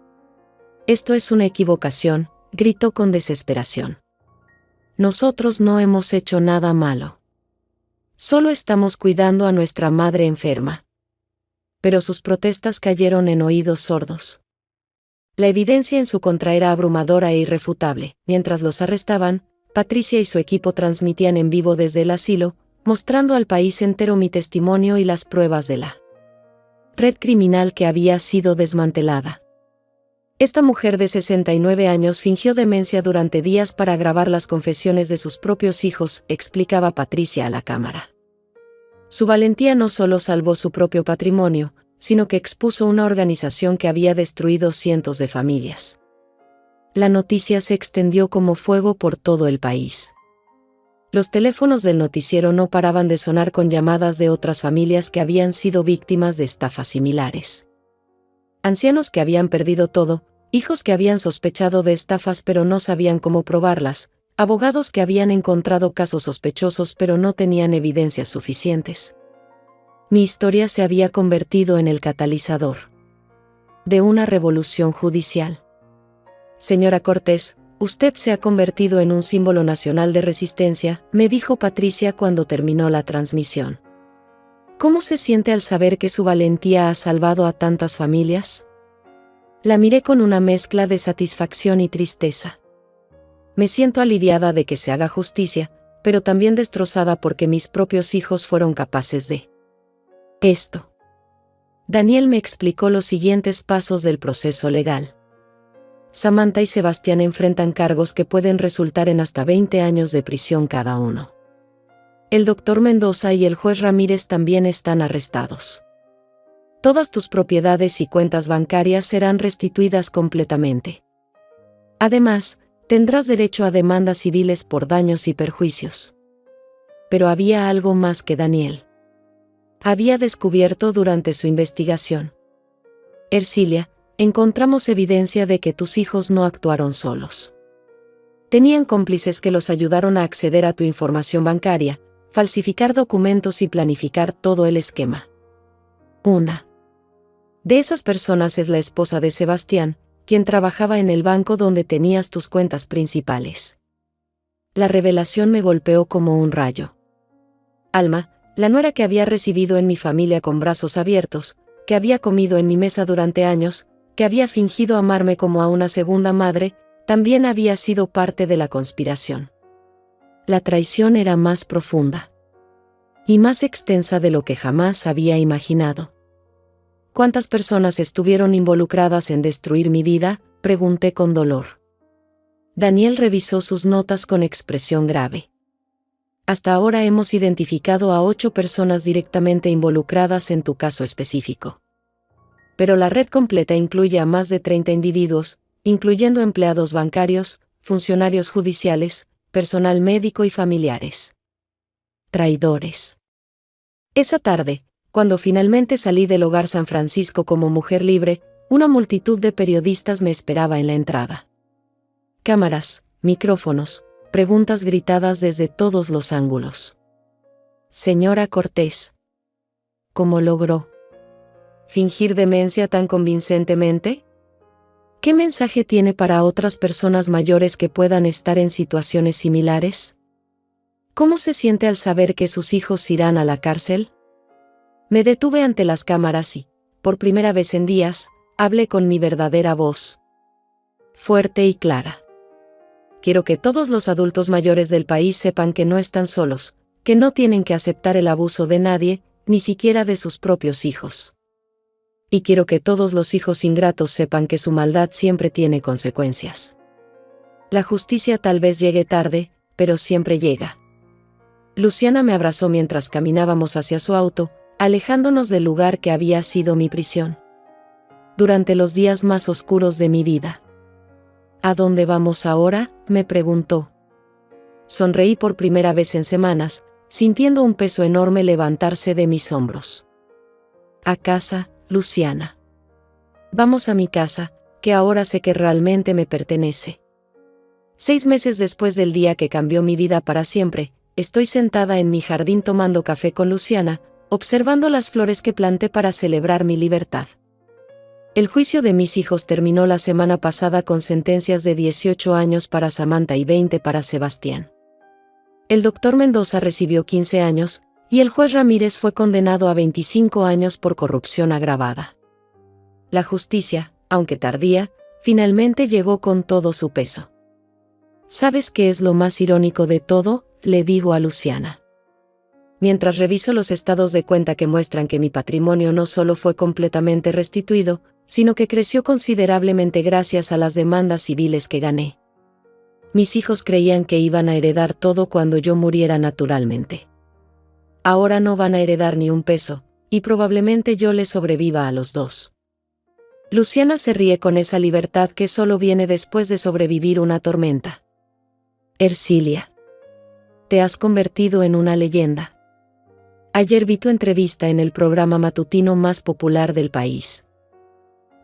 Esto es una equivocación, gritó con desesperación. Nosotros no hemos hecho nada malo. Solo estamos cuidando a nuestra madre enferma. Pero sus protestas cayeron en oídos sordos. La evidencia en su contra era abrumadora e irrefutable. Mientras los arrestaban, Patricia y su equipo transmitían en vivo desde el asilo, mostrando al país entero mi testimonio y las pruebas de la red criminal que había sido desmantelada. Esta mujer de 69 años fingió demencia durante días para grabar las confesiones de sus propios hijos, explicaba Patricia a la cámara. Su valentía no solo salvó su propio patrimonio, sino que expuso una organización que había destruido cientos de familias. La noticia se extendió como fuego por todo el país. Los teléfonos del noticiero no paraban de sonar con llamadas de otras familias que habían sido víctimas de estafas similares. Ancianos que habían perdido todo, hijos que habían sospechado de estafas pero no sabían cómo probarlas, abogados que habían encontrado casos sospechosos pero no tenían evidencias suficientes. Mi historia se había convertido en el catalizador de una revolución judicial. Señora Cortés, usted se ha convertido en un símbolo nacional de resistencia, me dijo Patricia cuando terminó la transmisión. ¿Cómo se siente al saber que su valentía ha salvado a tantas familias? La miré con una mezcla de satisfacción y tristeza. Me siento aliviada de que se haga justicia, pero también destrozada porque mis propios hijos fueron capaces de esto. Daniel me explicó los siguientes pasos del proceso legal. Samantha y Sebastián enfrentan cargos que pueden resultar en hasta 20 años de prisión cada uno. El doctor Mendoza y el juez Ramírez también están arrestados. Todas tus propiedades y cuentas bancarias serán restituidas completamente. Además, tendrás derecho a demandas civiles por daños y perjuicios. Pero había algo más que Daniel había descubierto durante su investigación. Ercilia, encontramos evidencia de que tus hijos no actuaron solos. Tenían cómplices que los ayudaron a acceder a tu información bancaria, falsificar documentos y planificar todo el esquema. Una de esas personas es la esposa de Sebastián, quien trabajaba en el banco donde tenías tus cuentas principales. La revelación me golpeó como un rayo. Alma, la nuera que había recibido en mi familia con brazos abiertos, que había comido en mi mesa durante años, que había fingido amarme como a una segunda madre, también había sido parte de la conspiración. La traición era más profunda y más extensa de lo que jamás había imaginado. ¿Cuántas personas estuvieron involucradas en destruir mi vida?, pregunté con dolor. Daniel revisó sus notas con expresión grave. Hasta ahora hemos identificado a 8 personas directamente involucradas en tu caso específico. Pero la red completa incluye a más de 30 individuos, incluyendo empleados bancarios, funcionarios judiciales, personal médico y familiares. Traidores. Esa tarde, cuando finalmente salí del Hogar San Francisco como mujer libre, Una multitud de periodistas me esperaba en la entrada. Cámaras, micrófonos, preguntas gritadas desde todos los ángulos. Señora Cortés, ¿cómo logró fingir demencia tan convincentemente? ¿Qué mensaje tiene para otras personas mayores que puedan estar en situaciones similares? ¿Cómo se siente al saber que sus hijos irán a la cárcel? Me detuve ante las cámaras y, por primera vez en días, hablé con mi verdadera voz. Fuerte y clara. Quiero que todos los adultos mayores del país sepan que no están solos, que no tienen que aceptar el abuso de nadie, ni siquiera de sus propios hijos. Y quiero que todos los hijos ingratos sepan que su maldad siempre tiene consecuencias. La justicia tal vez llegue tarde, pero siempre llega. Luciana me abrazó mientras caminábamos hacia su auto, alejándonos del lugar que había sido mi prisión. Durante los días más oscuros de mi vida. ¿A dónde vamos ahora?, me preguntó. Sonreí por primera vez en semanas, sintiendo un peso enorme levantarse de mis hombros. A casa, Luciana. Vamos a mi casa, que ahora sé que realmente me pertenece. 6 meses después del día que cambió mi vida para siempre, estoy sentada en mi jardín tomando café con Luciana, observando las flores que planté para celebrar mi libertad. El juicio de mis hijos terminó la semana pasada con sentencias de 18 años para Samantha y 20 para Sebastián. El doctor Mendoza recibió 15 años, y el juez Ramírez fue condenado a 25 años por corrupción agravada. La justicia, aunque tardía, finalmente llegó con todo su peso. ¿Sabes qué es lo más irónico de todo?, le digo a Luciana. Mientras reviso los estados de cuenta que muestran que mi patrimonio no solo fue completamente restituido, sino que creció considerablemente gracias a las demandas civiles que gané. Mis hijos creían que iban a heredar todo cuando yo muriera naturalmente. Ahora no van a heredar ni un peso, y probablemente yo les sobreviva a los dos. Luciana se ríe con esa libertad que solo viene después de sobrevivir una tormenta. Ercilia. Te has convertido en una leyenda. Ayer vi tu entrevista en el programa matutino más popular del país.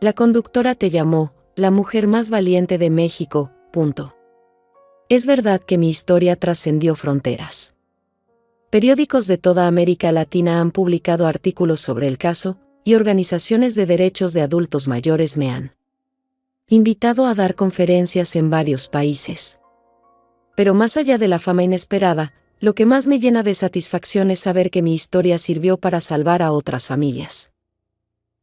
La conductora te llamó, la mujer más valiente de México, . Es verdad que mi historia trascendió fronteras. Periódicos de toda América Latina han publicado artículos sobre el caso, y organizaciones de derechos de adultos mayores me han invitado a dar conferencias en varios países. Pero más allá de la fama inesperada, lo que más me llena de satisfacción es saber que mi historia sirvió para salvar a otras familias.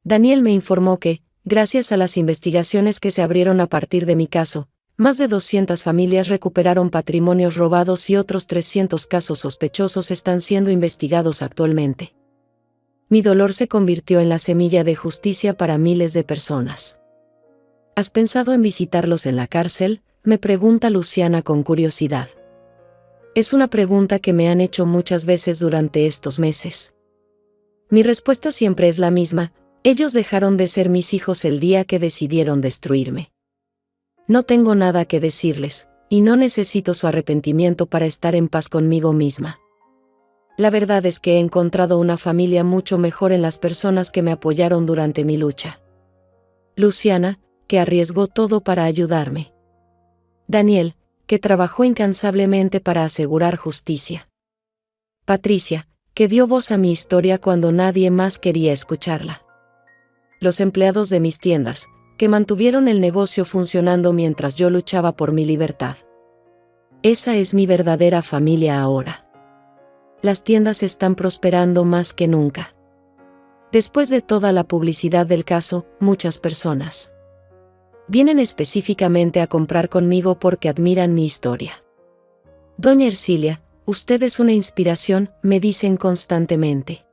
Daniel me informó que, gracias a las investigaciones que se abrieron a partir de mi caso, más de 200 familias recuperaron patrimonios robados y otros 300 casos sospechosos están siendo investigados actualmente. Mi dolor se convirtió en la semilla de justicia para miles de personas. ¿Has pensado en visitarlos en la cárcel?, me pregunta Luciana con curiosidad. Es una pregunta que me han hecho muchas veces durante estos meses. Mi respuesta siempre es la misma: ellos dejaron de ser mis hijos el día que decidieron destruirme. No tengo nada que decirles, y no necesito su arrepentimiento para estar en paz conmigo misma. La verdad es que he encontrado una familia mucho mejor en las personas que me apoyaron durante mi lucha. Luciana, que arriesgó todo para ayudarme. Daniel, que trabajó incansablemente para asegurar justicia. Patricia, que dio voz a mi historia cuando nadie más quería escucharla. Los empleados de mis tiendas, que mantuvieron el negocio funcionando mientras yo luchaba por mi libertad. Esa es mi verdadera familia ahora. Las tiendas están prosperando más que nunca. Después de toda la publicidad del caso, muchas personas vienen específicamente a comprar conmigo porque admiran mi historia. Doña Ercilia, usted es una inspiración, me dicen constantemente.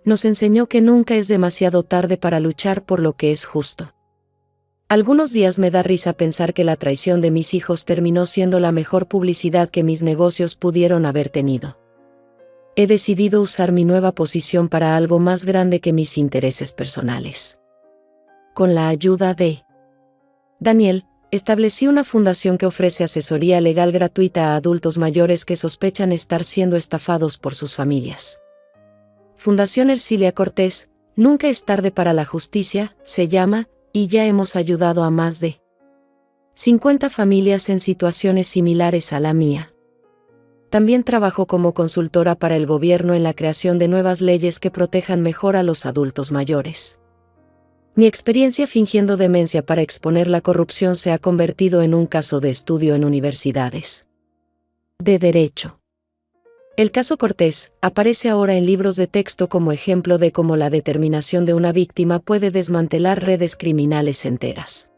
Nos enseñó que nunca es demasiado tarde para luchar por lo que es justo. Algunos días me da risa pensar que la traición de mis hijos terminó siendo la mejor publicidad que mis negocios pudieron haber tenido. He decidido usar mi nueva posición para algo más grande que mis intereses personales. Con la ayuda de Daniel, establecí una fundación que ofrece asesoría legal gratuita a adultos mayores que sospechan estar siendo estafados por sus familias. Fundación Ercilia Cortés, Nunca es tarde para la justicia, se llama, y ya hemos ayudado a más de 50 familias en situaciones similares a la mía. También trabajo como consultora para el gobierno en la creación de nuevas leyes que protejan mejor a los adultos mayores. Mi experiencia fingiendo demencia para exponer la corrupción se ha convertido en un caso de estudio en universidades de derecho. El caso Cortés aparece ahora en libros de texto como ejemplo de cómo la determinación de una víctima puede desmantelar redes criminales enteras.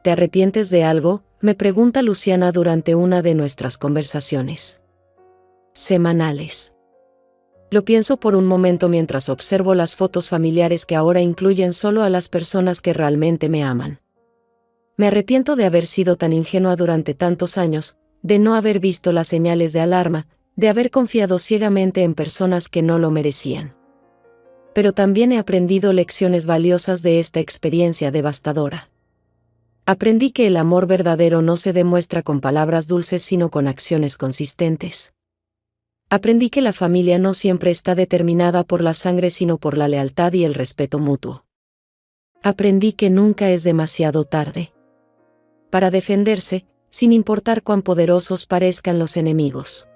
¿Te arrepientes de algo?, me pregunta Luciana durante una de nuestras conversaciones semanales. Lo pienso por un momento mientras observo las fotos familiares que ahora incluyen solo a las personas que realmente me aman. Me arrepiento de haber sido tan ingenua durante tantos años, de no haber visto las señales de alarma, de haber confiado ciegamente en personas que no lo merecían. Pero también he aprendido lecciones valiosas de esta experiencia devastadora. Aprendí que el amor verdadero no se demuestra con palabras dulces sino con acciones consistentes. Aprendí que la familia no siempre está determinada por la sangre sino por la lealtad y el respeto mutuo. Aprendí que nunca es demasiado tarde para defenderse, sin importar cuán poderosos parezcan los enemigos.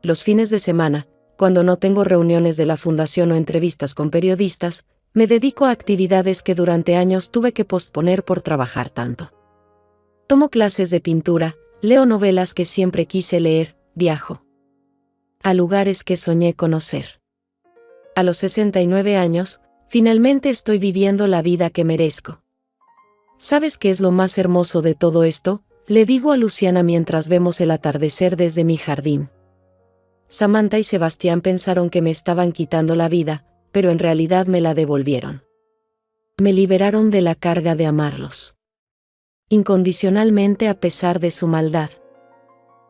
Los fines de semana, cuando no tengo reuniones de la fundación o entrevistas con periodistas, me dedico a actividades que durante años tuve que posponer por trabajar tanto. Tomo clases de pintura, leo novelas que siempre quise leer, viajo a lugares que soñé conocer. A los 69 años, finalmente estoy viviendo la vida que merezco. ¿Sabes qué es lo más hermoso de todo esto?, le digo a Luciana mientras vemos el atardecer desde mi jardín. Samantha y Sebastián pensaron que me estaban quitando la vida, pero en realidad me la devolvieron. Me liberaron de la carga de amarlos incondicionalmente a pesar de su maldad.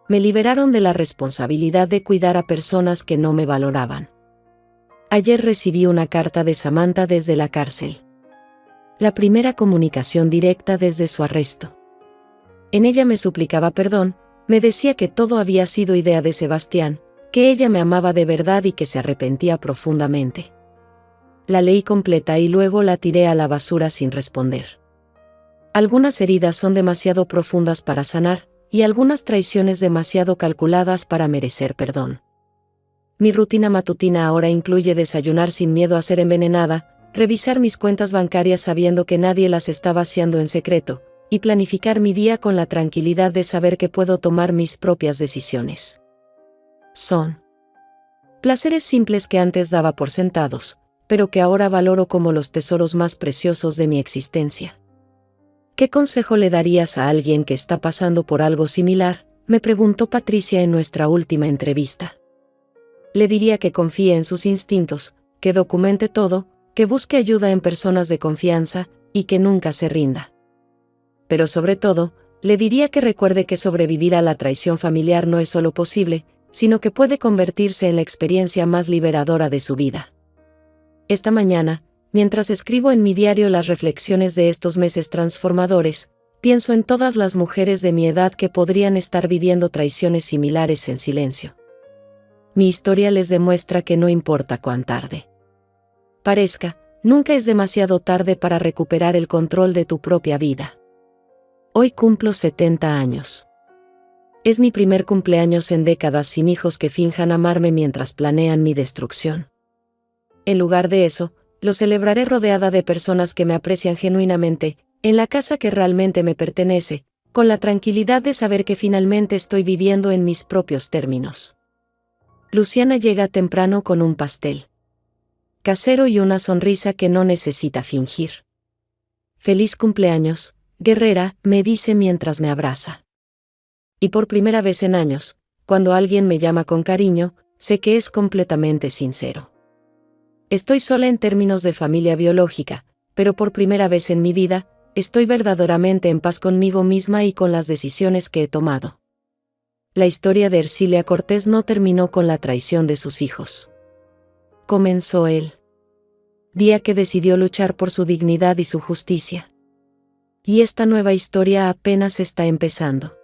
Me liberaron de la responsabilidad de cuidar a personas que no me valoraban. Ayer recibí una carta de Samantha desde la cárcel. La primera comunicación directa desde su arresto. En ella me suplicaba perdón, me decía que todo había sido idea de Sebastián, que ella me amaba de verdad y que se arrepentía profundamente. La leí completa y luego la tiré a la basura sin responder. Algunas heridas son demasiado profundas para sanar, y algunas traiciones demasiado calculadas para merecer perdón. Mi rutina matutina ahora incluye desayunar sin miedo a ser envenenada, revisar mis cuentas bancarias sabiendo que nadie las está vaciando en secreto, y planificar mi día con la tranquilidad de saber que puedo tomar mis propias decisiones. Son placeres simples que antes daba por sentados, pero que ahora valoro como los tesoros más preciosos de mi existencia. ¿Qué consejo le darías a alguien que está pasando por algo similar?, me preguntó Patricia en nuestra última entrevista. Le diría que confíe en sus instintos, que documente todo, que busque ayuda en personas de confianza, y que nunca se rinda. Pero sobre todo, le diría que recuerde que sobrevivir a la traición familiar no es solo posible, sino que puede convertirse en la experiencia más liberadora de su vida. Esta mañana, mientras escribo en mi diario las reflexiones de estos meses transformadores, pienso en todas las mujeres de mi edad que podrían estar viviendo traiciones similares en silencio. Mi historia les demuestra que no importa cuán tarde parezca, nunca es demasiado tarde para recuperar el control de tu propia vida. Hoy cumplo 70 años. Es mi primer cumpleaños en décadas sin hijos que finjan amarme mientras planean mi destrucción. En lugar de eso, lo celebraré rodeada de personas que me aprecian genuinamente, en la casa que realmente me pertenece, con la tranquilidad de saber que finalmente estoy viviendo en mis propios términos. Luciana llega temprano con un pastel casero y una sonrisa que no necesita fingir. Feliz cumpleaños, guerrera, me dice mientras me abraza. Y por primera vez en años, cuando alguien me llama con cariño, sé que es completamente sincero. Estoy sola en términos de familia biológica, pero por primera vez en mi vida, estoy verdaderamente en paz conmigo misma y con las decisiones que he tomado. La historia de Ercilia Cortés no terminó con la traición de sus hijos. Comenzó el día que decidió luchar por su dignidad y su justicia. Y esta nueva historia apenas está empezando.